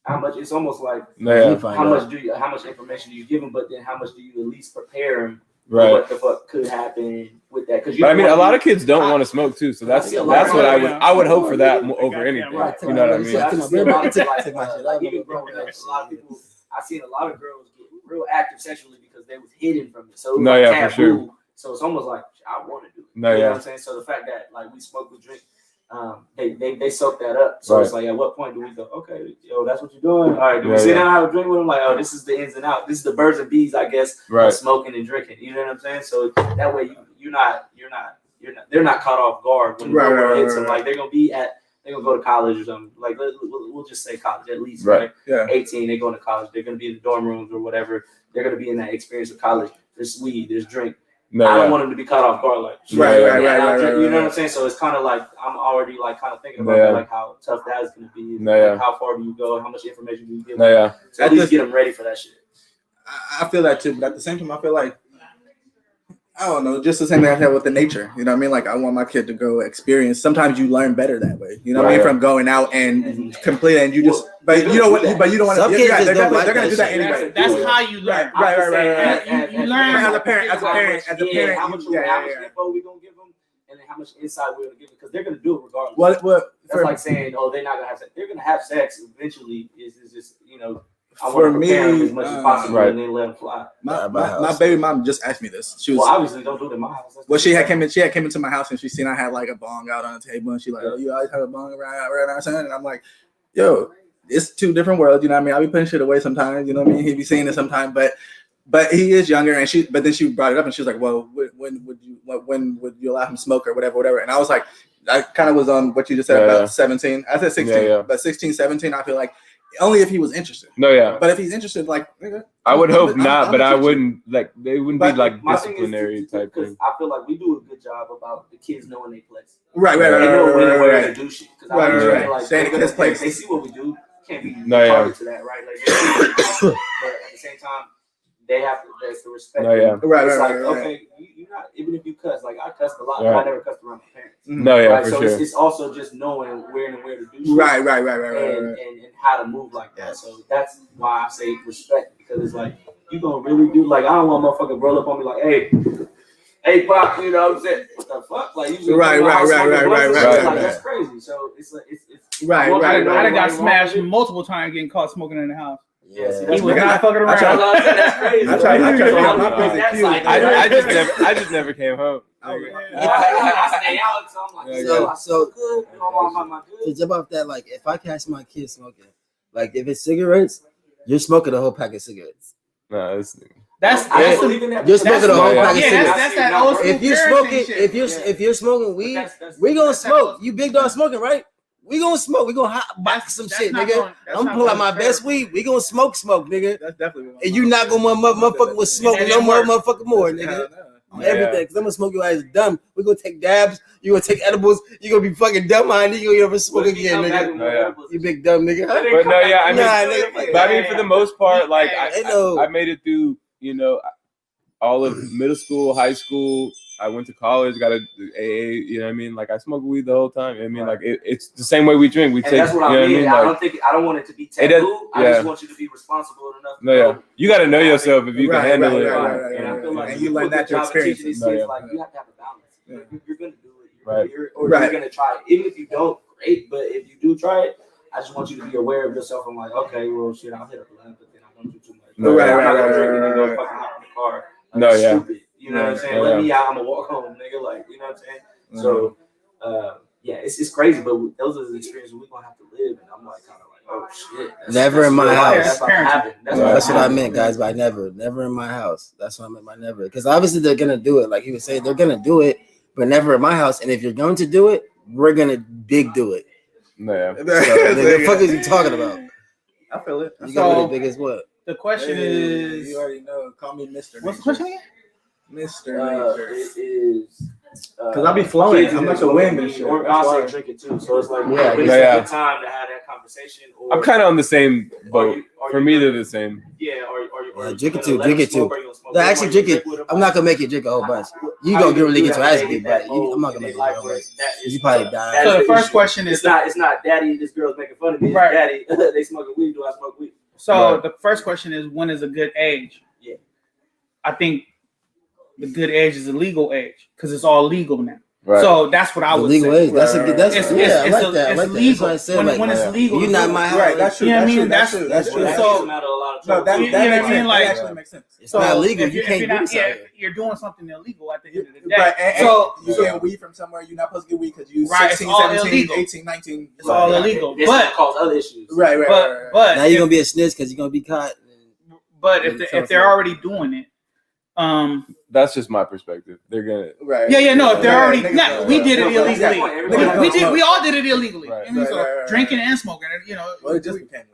how much? It's almost like yeah, Find how out. much information do you give them, but then how much do you at least prepare them for right. what the fuck could happen with that? Because But I mean, a lot of kids don't want to smoke too, so that's I see a lot that's of- what yeah. I would hope for that They over got anything. right. You know what I mean? Yeah. I see a lot of Take like, my shit like out. even growing up, a lot of people. I seen a lot of girls get real active sexually because they was hidden from it. So it was No, like yeah, for taboo. sure. So it's almost like I want to do it. No, you know yeah. what I'm saying? So the fact that like we smoke, we drink, they soak that up. So it's like, at what point do we go? Okay, yo, that's what you're doing. All right, do we Yeah, sit yeah. down and have a drink with them? Like, oh, this is the ins and outs. This is the birds and bees, I guess, Right. of smoking and drinking. You know what I'm saying? So that way they're not caught off guard when the Right, world right, hits right, them. Like they're gonna go to college or something. Like we'll just say college at least, Right. right? Yeah. 18, they're going to college. They're gonna be in the dorm rooms or whatever. They're gonna be in that experience of college. There's weed, there's drink. No, I don't yeah. want them to be caught off guard, like Right, yeah, right, yeah, right, you right, know what right. I'm saying? So it's kind of like I'm already like kind of thinking about Yeah. like how tough that is gonna be. No, Like, yeah. how far do you go? How much information do you give? No, yeah. So at least get them ready for that shit. I feel that too, but at the same time, I feel like I don't know, just the same thing I have with the nature. You know what I mean? Like I want my kid to go experience. Sometimes you learn better that way. You know what I mean? Right. From going out and completely, and you just. But you know what? But you don't want Some to. kids Yeah, just they're don't definitely like they're gonna that do that shit. anyway. That's how you learn. Right. I'm just saying, You learn as a parent, how much info we gonna give them, and then how how much insight we're gonna give it because they're gonna do it regardless. What That's like saying, oh, they're not gonna have sex. They're gonna have sex eventually. Is just I for want to me prepare them as much as possible right. and then let them fly. My baby mom just asked me this. She was obviously don't do it in my house. Well, she had came into my house and she seen I had like a bong out on the table and she like, oh, you always have a bong around, and I'm like, yo, it's two different worlds, you know what I mean? I'll be putting shit away sometimes, you know what I mean? He'd be saying it sometimes, but he is younger and but then she brought it up and she was like, well, when would you allow him to smoke or whatever? And I was like, I kind of was on what you just said about 17. I said 16, but 16, 17, I feel like only if he was interested. No, yeah. But if he's interested, like, I would hope not, but I wouldn't like they wouldn't be like my disciplinary thing is type because thing. I feel like we do a good job about the kids knowing their place. Right. They know when and where to do shit. Right. Like, Staying in his place. They see what we do. Can't be No, yeah. targeted to that, right? Like, but at the same time, they have to. There's the respect. No, yeah. Right. Okay, you're not even if you cuss. Like I cussed a lot, but I never cussed around my parents. No, yeah, right? for So sure. it's also just knowing where and where to do shit. Right. And how to move like that. So that's why I say respect because it's like you gonna really do like I don't want motherfucker roll up on me like hey pop, you know what I'm saying? What the fuck? Like you Right. Like that's crazy. So it's like it's Right. I got smashed multiple times getting caught smoking in the house. Yeah, see, He was not fucking around. That's crazy. I tried I just never came home. I stay out, so I'm like, So good. to jump off that, like if I catch my kid smoking, like if it's cigarettes, you're smoking a whole pack of cigarettes. No, You're smoking a whole pack of cigarettes. That's that old school If you're smoking, if you're smoking weed, we gonna smoke. You big dog smoking, right? We gonna smoke. We gonna box some shit, nigga. I'm pull out my best weed. We gonna smoke, nigga. That's definitely. And you not gonna motherfucker with smoke no more, motherfucker more, nigga. Everything, cause I'm gonna smoke your ass dumb. We gonna take dabs. You gonna take edibles. You gonna be fucking dumb minded. You gonna ever smoke again, nigga. You big dumb nigga. But no, yeah, I mean, nigga, for the most part, like know. I made it through, all of middle school, high school. I went to college, got a AA. You know what I mean? Like I smoked weed the whole time. I mean, like it's the same way we drink. We take. That's what I mean. Like, I don't want it to be taboo. I just want you to be responsible enough. No, yeah. You got to know yourself if you can handle it. And I feel like you learn that through experience. Like you have to have a balance. You're gonna do it. Right. You're gonna try it. Even if you don't, great. But if you do try it, I just want you to be aware of yourself. I'm like, okay, well, shit, I'll hit a blunt, but then I don't do too much. I'm not gonna drink and then go fucking hop in the car. No, yeah. Stupid. You know what I'm saying? Let me out. I'm gonna walk home, nigga. Like, you know what I'm saying? So, yeah, it's crazy, but those are the experiences we're gonna have to live. And I'm like, kind of like, oh shit. Never in my house. That's what I meant, guys. By never in my house. That's what I meant by never. Because obviously they're gonna do it. Like he was saying, they're gonna do it, but never in my house. And if you're going to do it, we're gonna big do it. No, so, the fuck is you talking about? I feel it. You got the biggest what? The question is, you already know. Call me Mr. What's the question again? Mr. Nature. It is because I'll be flowing. I'm like a wind and shit. Or also drinking too. So it's like it's a good time to have that conversation. Or, I'm kind of on the same boat. For me, they're the same. Yeah, or drink it too. No, actually, drink it. I'm not gonna make you drink a whole bunch. You gonna really get your ass beat, but I'm not gonna make you a whole bunch. You probably die. So the first question is, it's not daddy. This girl's making fun of me. Right. Daddy, they smoking weed. Do I smoke weed? So the first question is, when is a good age? Yeah, I think the good age is a legal age because it's all legal now. Right. So that's what I would legal say. Age. That's a good. That's it's legal. It's legal. When it's legal, you're not my house. Right. That's true. You know what I mean? That's true. So that you know what I mean? Like, that actually makes sense. It's not legal. You can't do something. You're doing something illegal at the end of the day. Right. So you get weed from somewhere. You're not supposed to get weed because you 16, 17, 18, 19. It's all illegal. But cause other issues. Right. But now you're gonna be a snitch because you're gonna be caught. But if they're already doing it, that's just my perspective. They're gonna no. If they're already, we did it illegally. We all did it illegally. Right. Drinking and smoking. Well, it just became legal.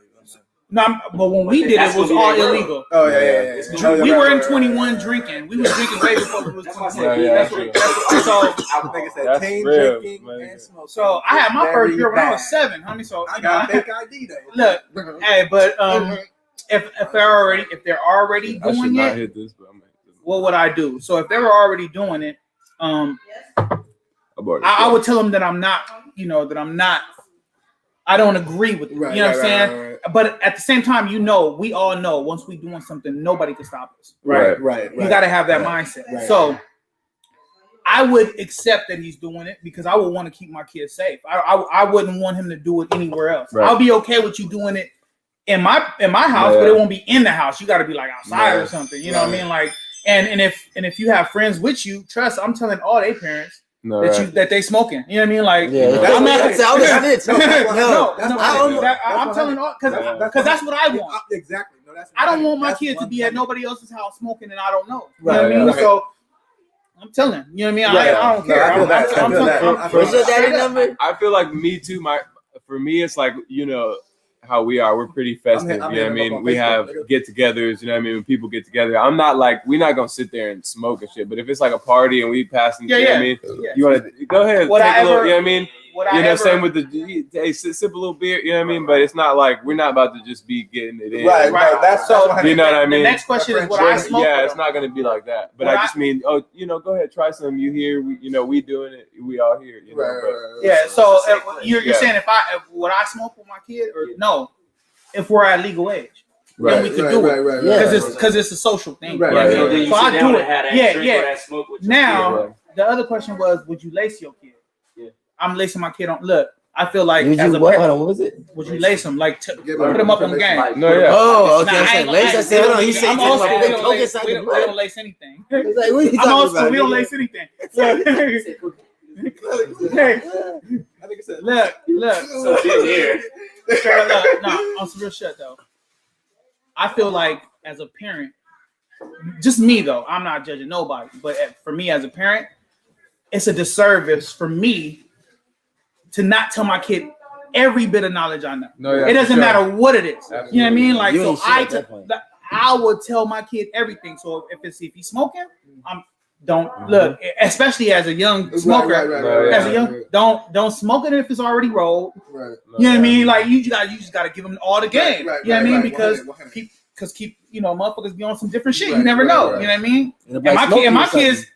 No, but when we did it was all illegal. Oh yeah. We weren't 21 drinking. We was drinking way before we was 21. That's teen real, drinking man. and smoking. So I had my first beer when I was 7, homie. So I got a fake ID though. Look, hey, but if they're already I should doing not it, hit this, but I'm gonna hit this. what would I do? So if they were already doing it, I would tell them that I'm not, I don't agree with it. Right, you know what I'm saying? Right. But at the same time, we all know once we doing something, nobody can stop us. Right. You got to have that mindset. Right. So I would accept that he's doing it because I would want to keep my kids safe. I wouldn't want him to do it anywhere else. Right. I'll be okay with you doing it in my house, but it won't be in the house. You got to be like outside or something. You know what I mean? Like, and if you have friends with you, trust. I'm telling all their parents that they smoking. You know what I mean? Like, I'm telling all because that's what I want. Exactly. No, I don't want my kids to be at nobody else's house smoking and I don't know. You know what I mean? So I'm telling you know what I mean? I don't care. What's your daddy number? I feel like me too. For me, it's like, you know, how we are. We're pretty festive. You know what I mean? We have get-togethers. You know what I mean? When people get together, I'm not like, we're not gonna sit there and smoke and shit. But if it's like a party and we passing, you know what I mean? You want to go ahead, take a little. You know what I mean? Same with the hey, sip a little beer. You know what I mean? But it's not like we're not about to just be getting it in. Right. That's so. You know what I mean? The next question is what I smoke. Yeah, it's not gonna be like that. But I just mean, you know, go ahead, try some. You here? We doing it. We all here. You know? Yeah. So you're saying if would I smoke with my kid or no? If we're at legal age. Then we could do it because it's a social thing. So I do it. Yeah. Now the other question was, would you lace your kid? I'm lacing my kid on. Look, I feel like what was it? Would you lace him? Like put him up on the game? Oh, okay. I said lace. I said, hold on. You said we don't lace anything. Like, what are you talking about? We don't lace anything. Look. So here. No, on some real shit though. I feel like as a parent, just me though, I'm not judging nobody, but for me as a parent, it's a disservice for me to not tell my kid every bit of knowledge I know. It doesn't matter what it is. Absolutely. You know what I mean? Like, so I would tell my kid everything. So if he's smoking, look, especially as a young smoker, don't smoke it if it's already rolled. Right. You know what I mean? Like you just gotta give them all the game. You know what I mean? Because motherfuckers be on some different shit. You never know. You know what I mean? And my kids,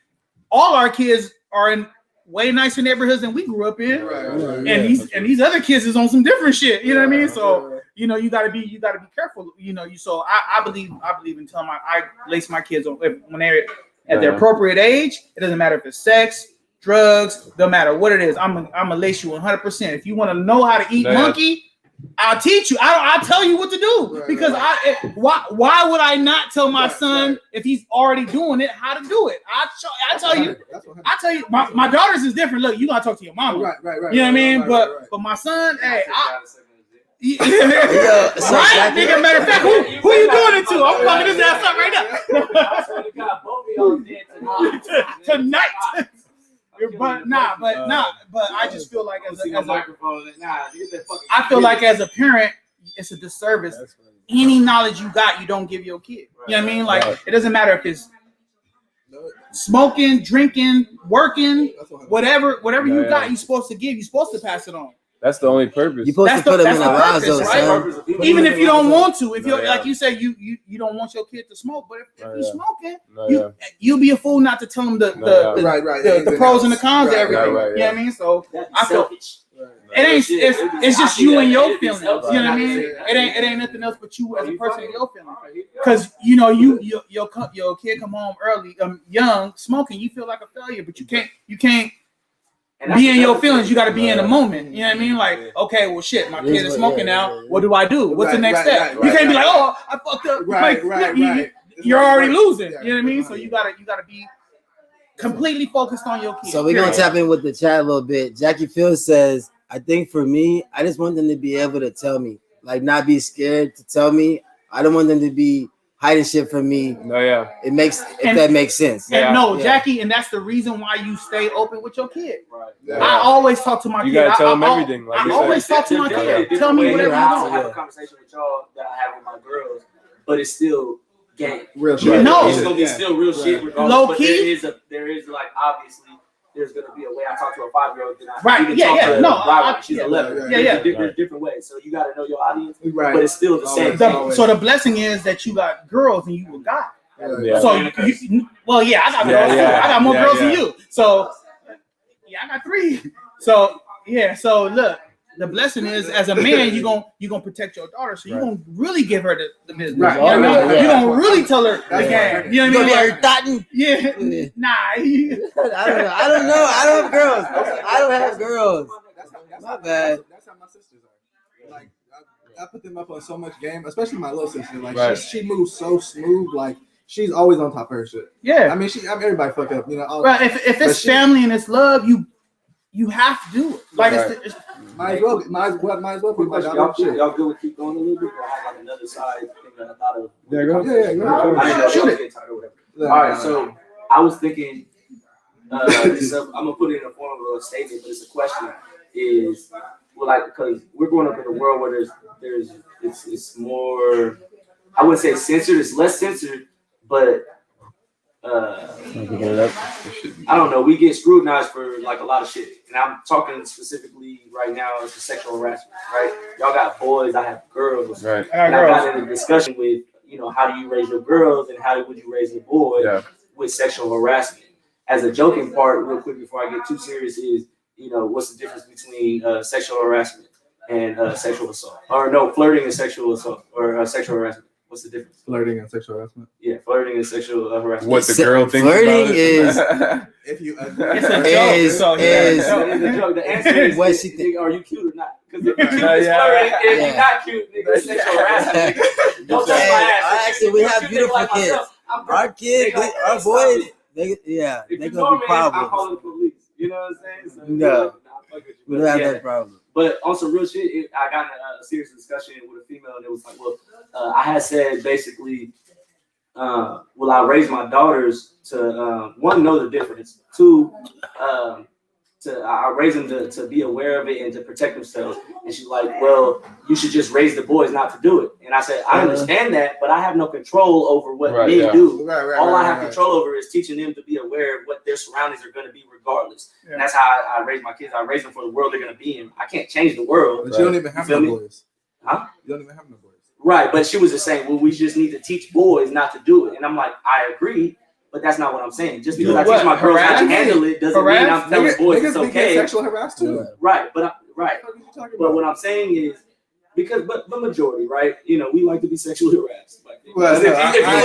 all our kids are in way nicer neighborhoods than we grew up in. And these other kids is on some different shit. You know what I mean? So you gotta be careful. So I believe in telling I lace my kids on when they're at the appropriate age. It doesn't matter if it's sex, drugs, don't matter what it is. I'm gonna lace you 100%. If you want to know how to eat monkey, I'll teach you. I'll tell you what to do because why would I not tell my son if he's already doing it how to do it? I tell you. My daughters is different. Look, you gotta talk to your mama. Right. You know what I mean? But my son, hey, nigga, matter of fact, who you doing it to? I'm fucking his ass up right now. Tonight. But I just feel like I feel like as a parent, it's a disservice. Any knowledge you got, you don't give your kid. You know what I mean? Like it doesn't matter if it's smoking, drinking, working, whatever you got, you're supposed to give. You're supposed to pass it on. That's the only purpose. You're supposed to put them in the lives, right? Even if you don't want to, if you're like you say, you don't want your kid to smoke, but if you're smoking, you'll be a fool not to tell them the pros and the cons of everything. You know what I mean? So I feel it's just you and your feelings. You know what I mean? It ain't nothing else but you as a person and your feelings. Because your kid come home early, young, smoking, you feel like a failure, but you can't. Be in your feelings, you got to be in the moment. You know what I mean? Like, okay, well, shit, my kid is smoking now. What do I do? What's the next step? You can't be like, oh, I fucked up. You're already losing. You know what I mean? So you gotta be completely focused on your kid. So we're gonna tap in with the chat a little bit. Jackie Fields says, I think for me, I just want them to be able to tell me, like, not be scared to tell me. I don't want them to be hiding shit from me. That makes sense. Jackie, and that's the reason why you stay open with your kid. Right. Yeah. I always talk to my kid. You gotta tell them everything. I always talk to my kid. Tell me whatever you want. I have a conversation with y'all that I have with my girls, but it's still game. Real shit. It's gonna be still real shit. Low key. There is like obviously. There's gonna be a way I talk to a 5-year-old than I right. She's 11. There's different ways. So you gotta know your audience, but it's still the same. So the blessing is that you got girls and you a guy. Yeah. So I got girls. I got more girls than you. So I got 3. So look, the blessing is, as a man, you gonna protect your daughter, so you gonna really give her the business. Right. You know what I mean? Yeah. You gonna really tell her the That's game. You know what I mean? Thoughtin'. Yeah. Nah. I don't know. I don't have girls. I don't have girls. My bad. That's how my sisters are. Like I put them up on so much game, especially my little sister. Like Right. she moves so smooth. Like she's always on top of her shit. Yeah. I mean, everybody fuck up, you know. Right. If it's family and it's love, you have to do it. Like Right. Might as well be my daughter. Y'all good with keep going a little bit? Or I have like another side thing that I thought of. Yeah, go. Yeah, I didn't know shoot y'all it. get tired or whatever. All right, so I was thinking, I'm gonna put it in a form of a statement, but it's a question. Is well, like because we're growing up in a world where it's more. I wouldn't say censored. It's less censored, but I don't know. We get scrutinized for like a lot of shit, and I'm talking specifically right now as sexual harassment. Right? Y'all got boys. I have girls. Right. And I got in a discussion with, how do you raise your girls and how would you raise a boy with sexual harassment? As a joking part, real quick before I get too serious, is what's the difference between sexual harassment and sexual assault? Or no, flirting and sexual assault or sexual harassment. What's the difference? Flirting and sexual harassment. Yeah, flirting and sexual harassment. What the girl thinks Flirting about is If you It's a joke. is No, it's a joke. The answer is, what she think. are you cute or not? Because if you're cute, it's flirting. If you're not cute, nigga, it's sexual harassment. Nigga. Don't touch my ass. Actually, we If have you're cute, beautiful like kids. myself, I'm Our perfect. kids, Nigga, our stop boys, it. they If gonna you're be normal, I'm problems. calling the police. You know what I'm saying? So, No. fuck with you. We don't have Yeah. that problem. But on some real shit, I got in a serious discussion with a female, and it was like, well, I had said basically, will I raise my daughters to one, know the difference, two, I raise them to be aware of it and to protect themselves. And she's like, well, you should just raise the boys not to do it. And I said, I understand that, but I have no control over what men do. All I have control over is teaching them to be aware of what their surroundings are going to be regardless. Yeah. And that's how I raise my kids. I raise them for the world they're going to be in. I can't change the world. But you don't even have You no feel me? boys. Huh? You don't even have no boys. Right, but she was just saying, well, we just need to teach boys not to do it. And I'm like, I agree, but that's not what I'm saying. Just because I teach my girls how to handle it doesn't mean I'm telling boys it's okay. Sexual harassed too. Right, but what I'm saying is but the majority, right? We like to be sexually harassed. Like, Well, if you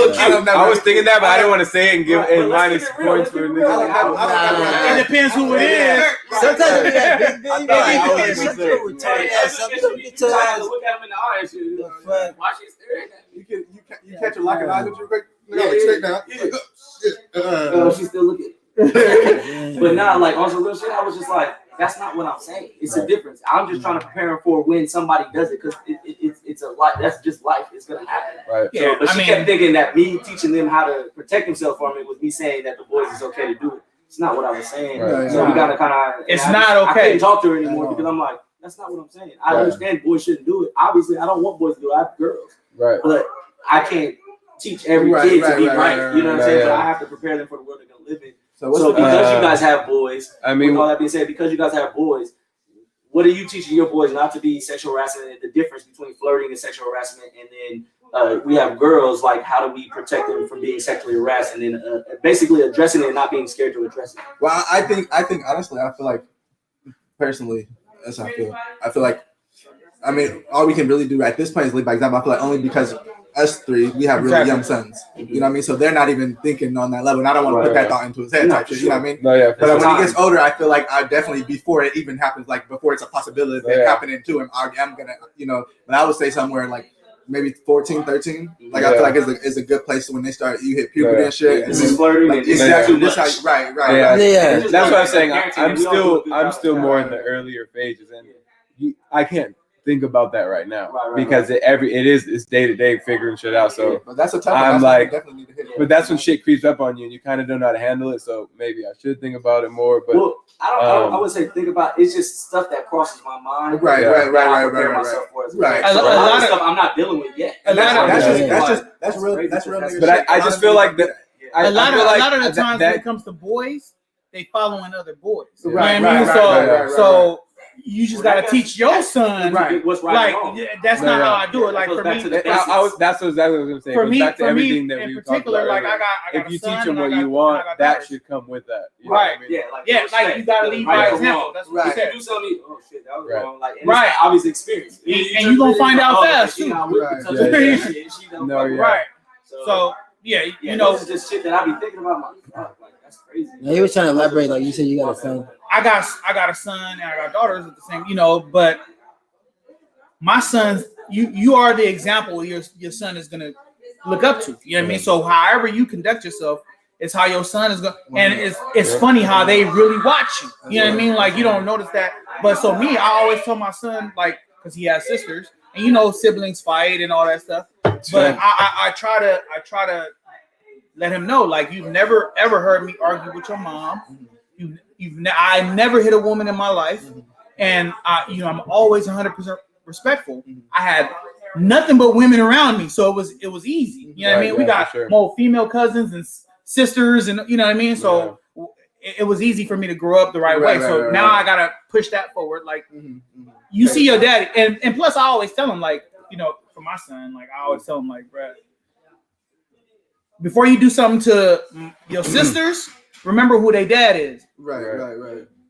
look cute, I was thinking that, but I didn't want to say it and give Right, but let's minus keep it real, points for let's keep it real. niggas. It depends who it is. Sometimes we have big I thought I was babies. gonna say- Retarded ass. Some people get to to us. look at them in the eye and shit. Why she staring at me? You catch a lock of eyes with your quick. Yeah, Straight down. Yeah. She's still looking. But now, like on some real shit, I was just like, that's not what I'm saying. It's a difference. I'm just trying to prepare her for when somebody does it, because it's a life. That's just life. It's gonna happen. Right. So, but she kept thinking that me teaching them how to protect themselves from it was me saying that the boys is okay to do it. It's not what I was saying. Right. So we gotta kind of. It's not okay. I couldn't talk to her anymore because I'm like, that's not what I'm saying. I understand boys shouldn't do it. Obviously, I don't want boys to do it. I have girls. Right. But I can't teach every kid to be right. You know what I'm saying? But I have to prepare them for the world they're gonna live in. So because you guys have boys, I mean, with all that being said, because you guys have boys, what are you teaching your boys not to be sexual harassment, and the difference between flirting and sexual harassment? And then we have girls, like, how do we protect them from being sexually harassed, and then basically addressing it and not being scared to address it? Well, I think honestly, I feel like personally, that's how I feel. I feel like, I mean, all we can really do at this point is lead by example. I feel like only because us three, we have really young sons. You know what I mean? So they're not even thinking on that level. And I don't want to put that thought into his head type shit. You know what I mean? No, yeah. But when he gets older, I feel like I definitely, before it even happens, like before it's a possibility of it happening to him, I'm gonna, but I would say somewhere like maybe 14, 13. Like I feel like it's a good place when they start, you hit puberty and shit. This is flirting. Like, exactly. This how you, right. Yeah. That's what I'm saying. I'm still more in the earlier phases, and I can't think about that right now because it's day to day figuring shit out. So but that's a tough I'm one. like, definitely need to hit it. but that's when shit creeps up on you and you kind of don't know how to handle it. So maybe I should think about it more. But well, I would say think about it's just stuff that crosses my mind. Right. A lot of stuff I'm not dealing with yet. That's real. But I just feel like that. A lot of the times when it comes to boys, they following other boys. Right. So you just gotta teach your son what's right like and wrong. that's not how I do it. Like for me, that's exactly what I was gonna say. For me, back to for everything me that in we talked particular, about like earlier. I got If you a son teach them and I what got- you want, and I got that daughters. should come with that. You know Right. what I mean? Yeah, like you gotta lead by right from example. wrong. That's what you If said. you do something, oh shit, that was Right. wrong. Like, and Right. it's obvious experience. And you gonna find out fast, too. No, yeah. Right. So yeah, you know, this is just shit that I be thinking about. Like, that's crazy. Now you was trying to elaborate, like you said, you got a son. I got a son and I got daughters at the same, you know, but my sons, you are the example your son is gonna look up to. You know what I mean? So however you conduct yourself is how your son is going. And it's funny how they really watch you. You know what I mean? Like you don't notice that. But so me, I always tell my son, like, because he has sisters, and you know siblings fight and all that stuff. But I try to let him know, like, you've never ever heard me argue with your mom. I never hit a woman in my life, and I'm always 100% respectful. I had nothing but women around me, so it was easy. You know what I mean? We got more female cousins and sisters, and you know what I mean. So it was easy for me to grow up the right way. So now I gotta push that forward. Like you see your daddy, and plus I always tell him, like, you know, for my son, like I always tell him, like, bruh, before you do something to your sisters, remember who their dad is. Right.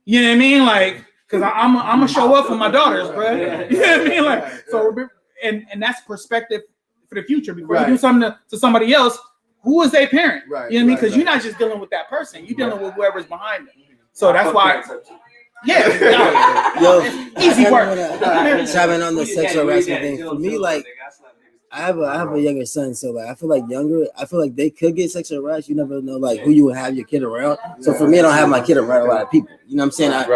You know what I mean? Like, cause I'm gonna show up for my daughters, bro. You know what I mean? Like, so and that's perspective for the future. Before you do something to somebody else, who is their parent? Right. You know what I mean? Because you're not just dealing with that person, you're dealing with whoever's behind them. So that's why. Yo, easy work. Chiming on the sexual harassment thing. For me, like, I have a younger son, so like I feel like they could get sexual harassed. You never know, like, who you would have your kid around. So for me, I don't have my kid around a lot of people. You know what I'm saying? I'm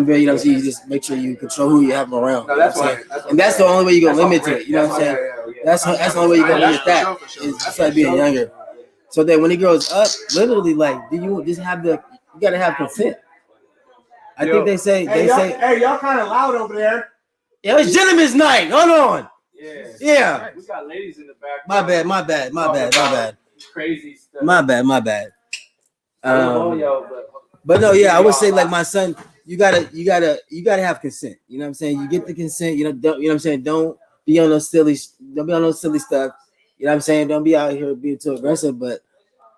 very, you know what I'm saying, you just make sure you control who you have around. No, that's right. And that's the only way you're gonna limit it. You know what I'm saying? That's the only way you're gonna limit that. Is just like being younger. So that when he grows up, literally, like, do you just have you gotta have consent. I think they say, hey, y'all kind of loud over there. Yeah, it's gentleman's night. Hold on. Yeah. We got ladies in the back. My bad. Crazy stuff. My bad. But no, yeah, I would say, like, my son, you gotta have consent. You know what I'm saying? You get the consent. You know what I'm saying? Don't be on no silly stuff. You know what I'm saying? Don't be out here being too aggressive. But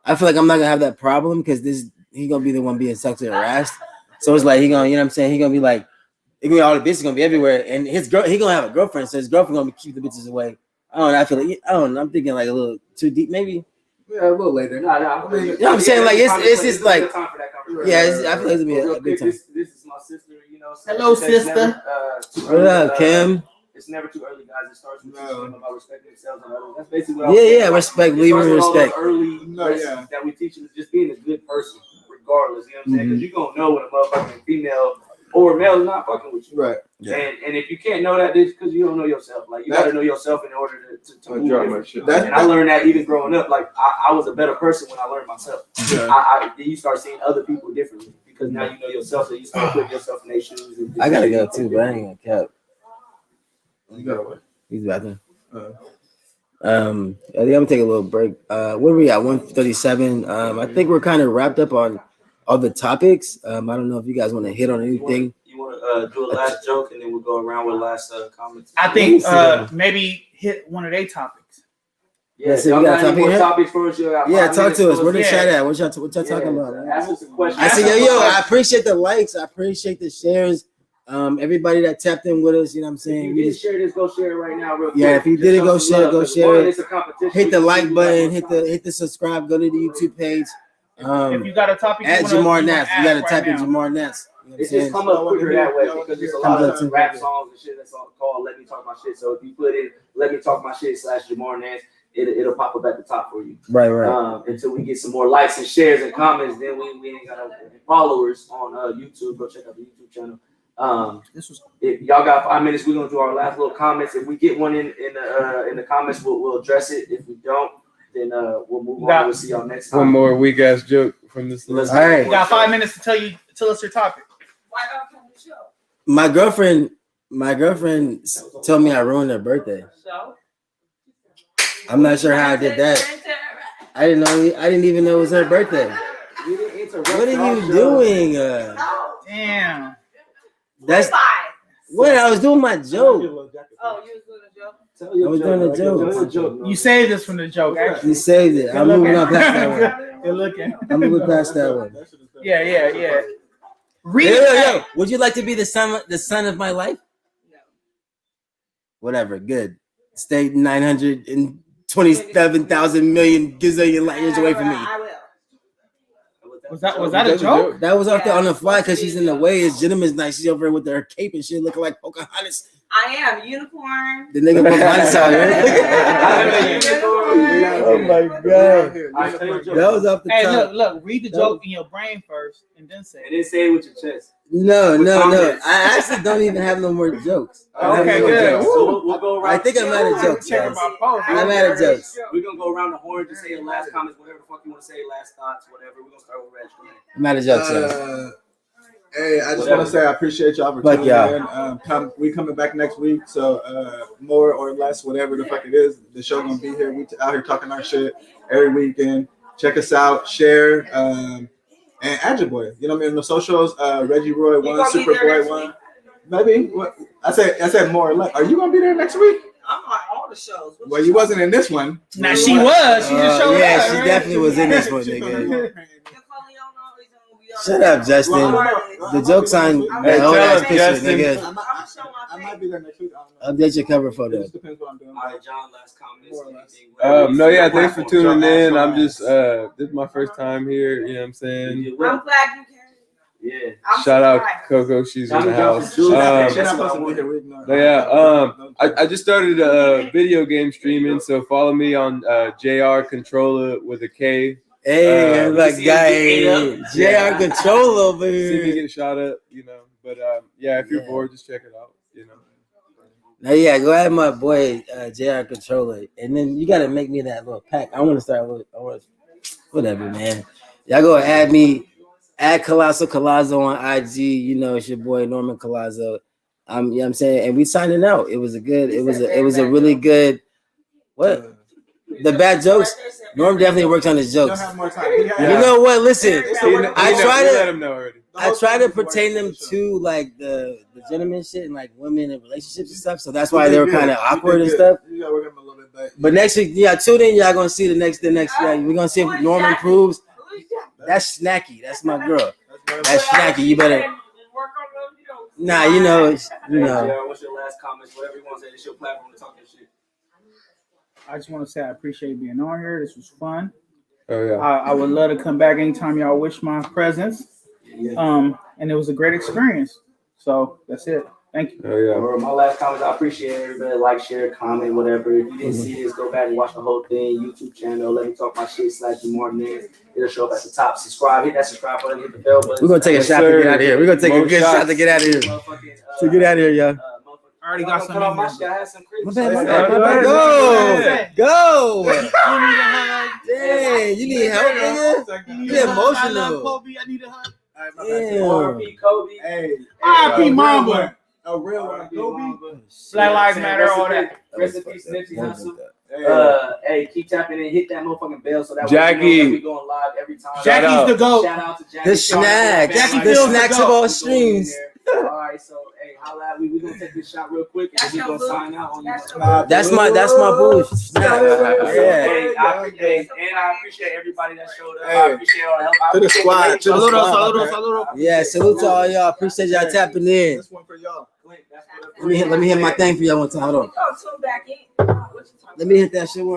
I feel like I'm not gonna have that problem because he gonna be the one being sexually harassed. So it's like he gonna, you know what I'm saying? He gonna be like, all the bitches gonna be everywhere, and he gonna have a girlfriend, so his girlfriend gonna keep the bitches away. I don't know. I feel like I'm thinking like a little too deep, maybe. Yeah, a little later. No. I mean, you know what I'm saying? Like it's just like, I feel like it's gonna be a good time. This is my sister. You know. Hello, sister. What up, Kim? It's never too early, guys. It starts with about respecting themselves and others. That's basically what I'm respect, leave and respect. Early that we teach them is just being a good person, regardless. You know what I'm saying? Because you're gonna know when a motherfucking female or male is not fucking with you. Right. Yeah. And if you can't know that, it's because you don't know yourself. Like, you got to know yourself in order to move different. And I learned that even growing up. Like, I was a better person when I learned myself. Then you start seeing other people differently because now you know yourself, so you start putting yourself in their shoes. I gotta go too, but I ain't gonna cap. You gotta wait. He's back there. I'm gonna take a little break. Where we at? 1:37. I think we're kind of wrapped up on all the topics. I don't know if you guys want to hit on anything. You want to do a last joke and then we'll go around with last comments. I think maybe hit one of their topics. Yeah, so we got more topics for us. Yeah, talk to us. Where the chat at? What y'all talking about? Ask us a question. I see, yo, I appreciate the likes. I appreciate the shares. Everybody that tapped in with us, you know what I'm saying? If you did share this, go share it right now, real quick. Yeah, if you did it, go share it. It's a competition. Hit the like button, hit the subscribe, go to the YouTube page. If you got a topic, at Jamar Nats, you gotta type in Jamar Nats. It's just come up quicker that way because there's a lot of rap songs and shit that's called "Let Me Talk My Shit." So if you put in "Let Me Talk My Shit" / Jamar Nats, it'll pop up at the top for you. Right. Until we get some more likes and shares and comments, then we ain't got followers on YouTube. Go check out the YouTube channel. If y'all got 5 minutes, we're gonna do our last little comments. If we get one in the comments, we'll address it. If we don't, then we'll move on. We'll see y'all next time. One more weak ass joke from this list. All right. You got 5 minutes to tell us your topic. My girlfriend told me I ruined her birthday. I'm not sure how I did that. I didn't even know it was her birthday. What are you doing? Damn. That's Wait, I was doing my joke. Oh, you was doing a joke? Tell your I was joke, doing a bro. joke. Tell your joke, bro. You saved this from the joke, actually. You saved it. I'm moving on past that one. You're looking. I'm moving past that one. Yeah. Read Yo, it. yo. Would you like to be the son of my life? No. Whatever. Good. Stay 927,000 million gazillion light years away from me. I will. Was that a joke? That was out there on the fly because she's in the way. His gentleman's nice. She's over here with her cape and shit, looking like Pocahontas. I am unicorn. The nigga Pocahontas out here. Oh my god. That was off the Hey, top. look. Read the joke in your brain first, and then say And then say it with your chest. No. I actually don't even have no more jokes. Okay, good. So we'll go around. I think I'm out of jokes. Check Guys. my post. I'm out of jokes. We're gonna go around the horn to say your last comments, whatever the fuck you want to say, last thoughts, whatever. We're gonna start with Reg. Go ahead. I'm out of jokes. Guys. Hey, I just want to say I appreciate y'all for Fuck tuning in. We coming back next week, so more or less, whatever the fuck it is, the show gonna be here. We out here talking our shit every weekend. Check us out, share, and add your boy. You know what I mean? The socials, Reggie Roy You 1, gonna be there Superboy next 1. week? Maybe. What? I said more or less. Are you gonna be there next week? I'm on all the shows. What Well, you wasn't in this one. Now she was. She just showed yeah, up. she right? definitely was in this one, nigga. Napoleon always gonna be on Shut the up, Justin. The joke's on Hey, the whole tell ass us, picture, Justin. nigga. I'm gonna show my I face. might be there next week. I don't know. Update your cover It photo. just depends what I'm doing. All right, John, last comments. More or less. anything, No, yeah, thanks for tuning in. I'm John, just this is my first time here, you know what I'm saying? I'm glad you came. Yeah. I'm Shout out surprised. Coco, she's in the Johnny house. Johnson, Julius. Shit, I'm supposed to be here with no. But yeah, I just started video game streaming, so follow me on JR Controller with a K. Hey, like see guy, him get JR Control over See me here. get shot up, you know. But yeah, if you're Yeah. bored, just check it out, you know. Now, yeah, go ahead, my boy, JR Controller, and then you gotta make me that little pack. I want to start with, whatever, man. Y'all go add me, add Colossal Colazzo on IG. You know, it's your boy Norman Colazzo. You know what I'm saying, and we signing out. It was a really good. What? The bad jokes. Norm definitely works on his Don't jokes. have more time. You know what? Listen, I try let to. him know already. I try to pertain them to like the gentleman shit and like women and relationships and stuff. So that's why they were kind of awkward and stuff. You gotta work them a little bit, But next week, yeah, tune in. Y'all gonna see the next. Yeah, we're gonna see if Norm improves. That's Snacky. That's my girl. That's Snacky. You better. Nah, you know. JR, what's your last comments? Whatever you want to say. It's your platform to talk your shit. I just want to say I appreciate being on here. This was fun. Oh yeah. I would love to come back anytime y'all wish my presence. And it was a great experience. So that's it. Thank you. Oh yeah. Or my last comments, I appreciate everybody. Like, share, comment, whatever. If you didn't see this, go back and watch the whole thing. YouTube channel, Let Me Talk My Shit / Martinez. It'll show up at the top. Subscribe, hit that subscribe button, hit the bell button. We're gonna take a shot to get out of here. We're gonna take a good shot to get out of here. To get out of here, y'all. I already got some. Cut off my shit. I had some My crazy bad. Go. Dang, you need help, nigga? You emotional. Kobe. I need a hug. Damn. R.I.P. Kobe. Hey, R.I.P. Mamba. a real one. Kobe. Black Lives Matter, all that. Rest in peace, Nipsey Hussle. Hey, Hey, keep tapping in, hit that motherfucking bell so that Jackie. way you know that we going live every time. Jackie's the GOAT. Shout out to Jackie. The snacks. Jackie The feels the snacks goat. of all streams. All right, so hey, holla at me. We gonna take this shot real quick and then we gonna sign out on you. That's my bullshit. Snacks. Yeah. Hey, I appreciate everybody that showed up. I Hey. appreciate all the help. I To the appreciate squad, everybody- to the squad. Saludos. Yeah, salute to all y'all. Appreciate y'all tapping in. This one for y'all. Clint, that's what- Let me hit my thing for y'all one time. Hold on. We're gonna tune back in. What you talking Let me hit that shit one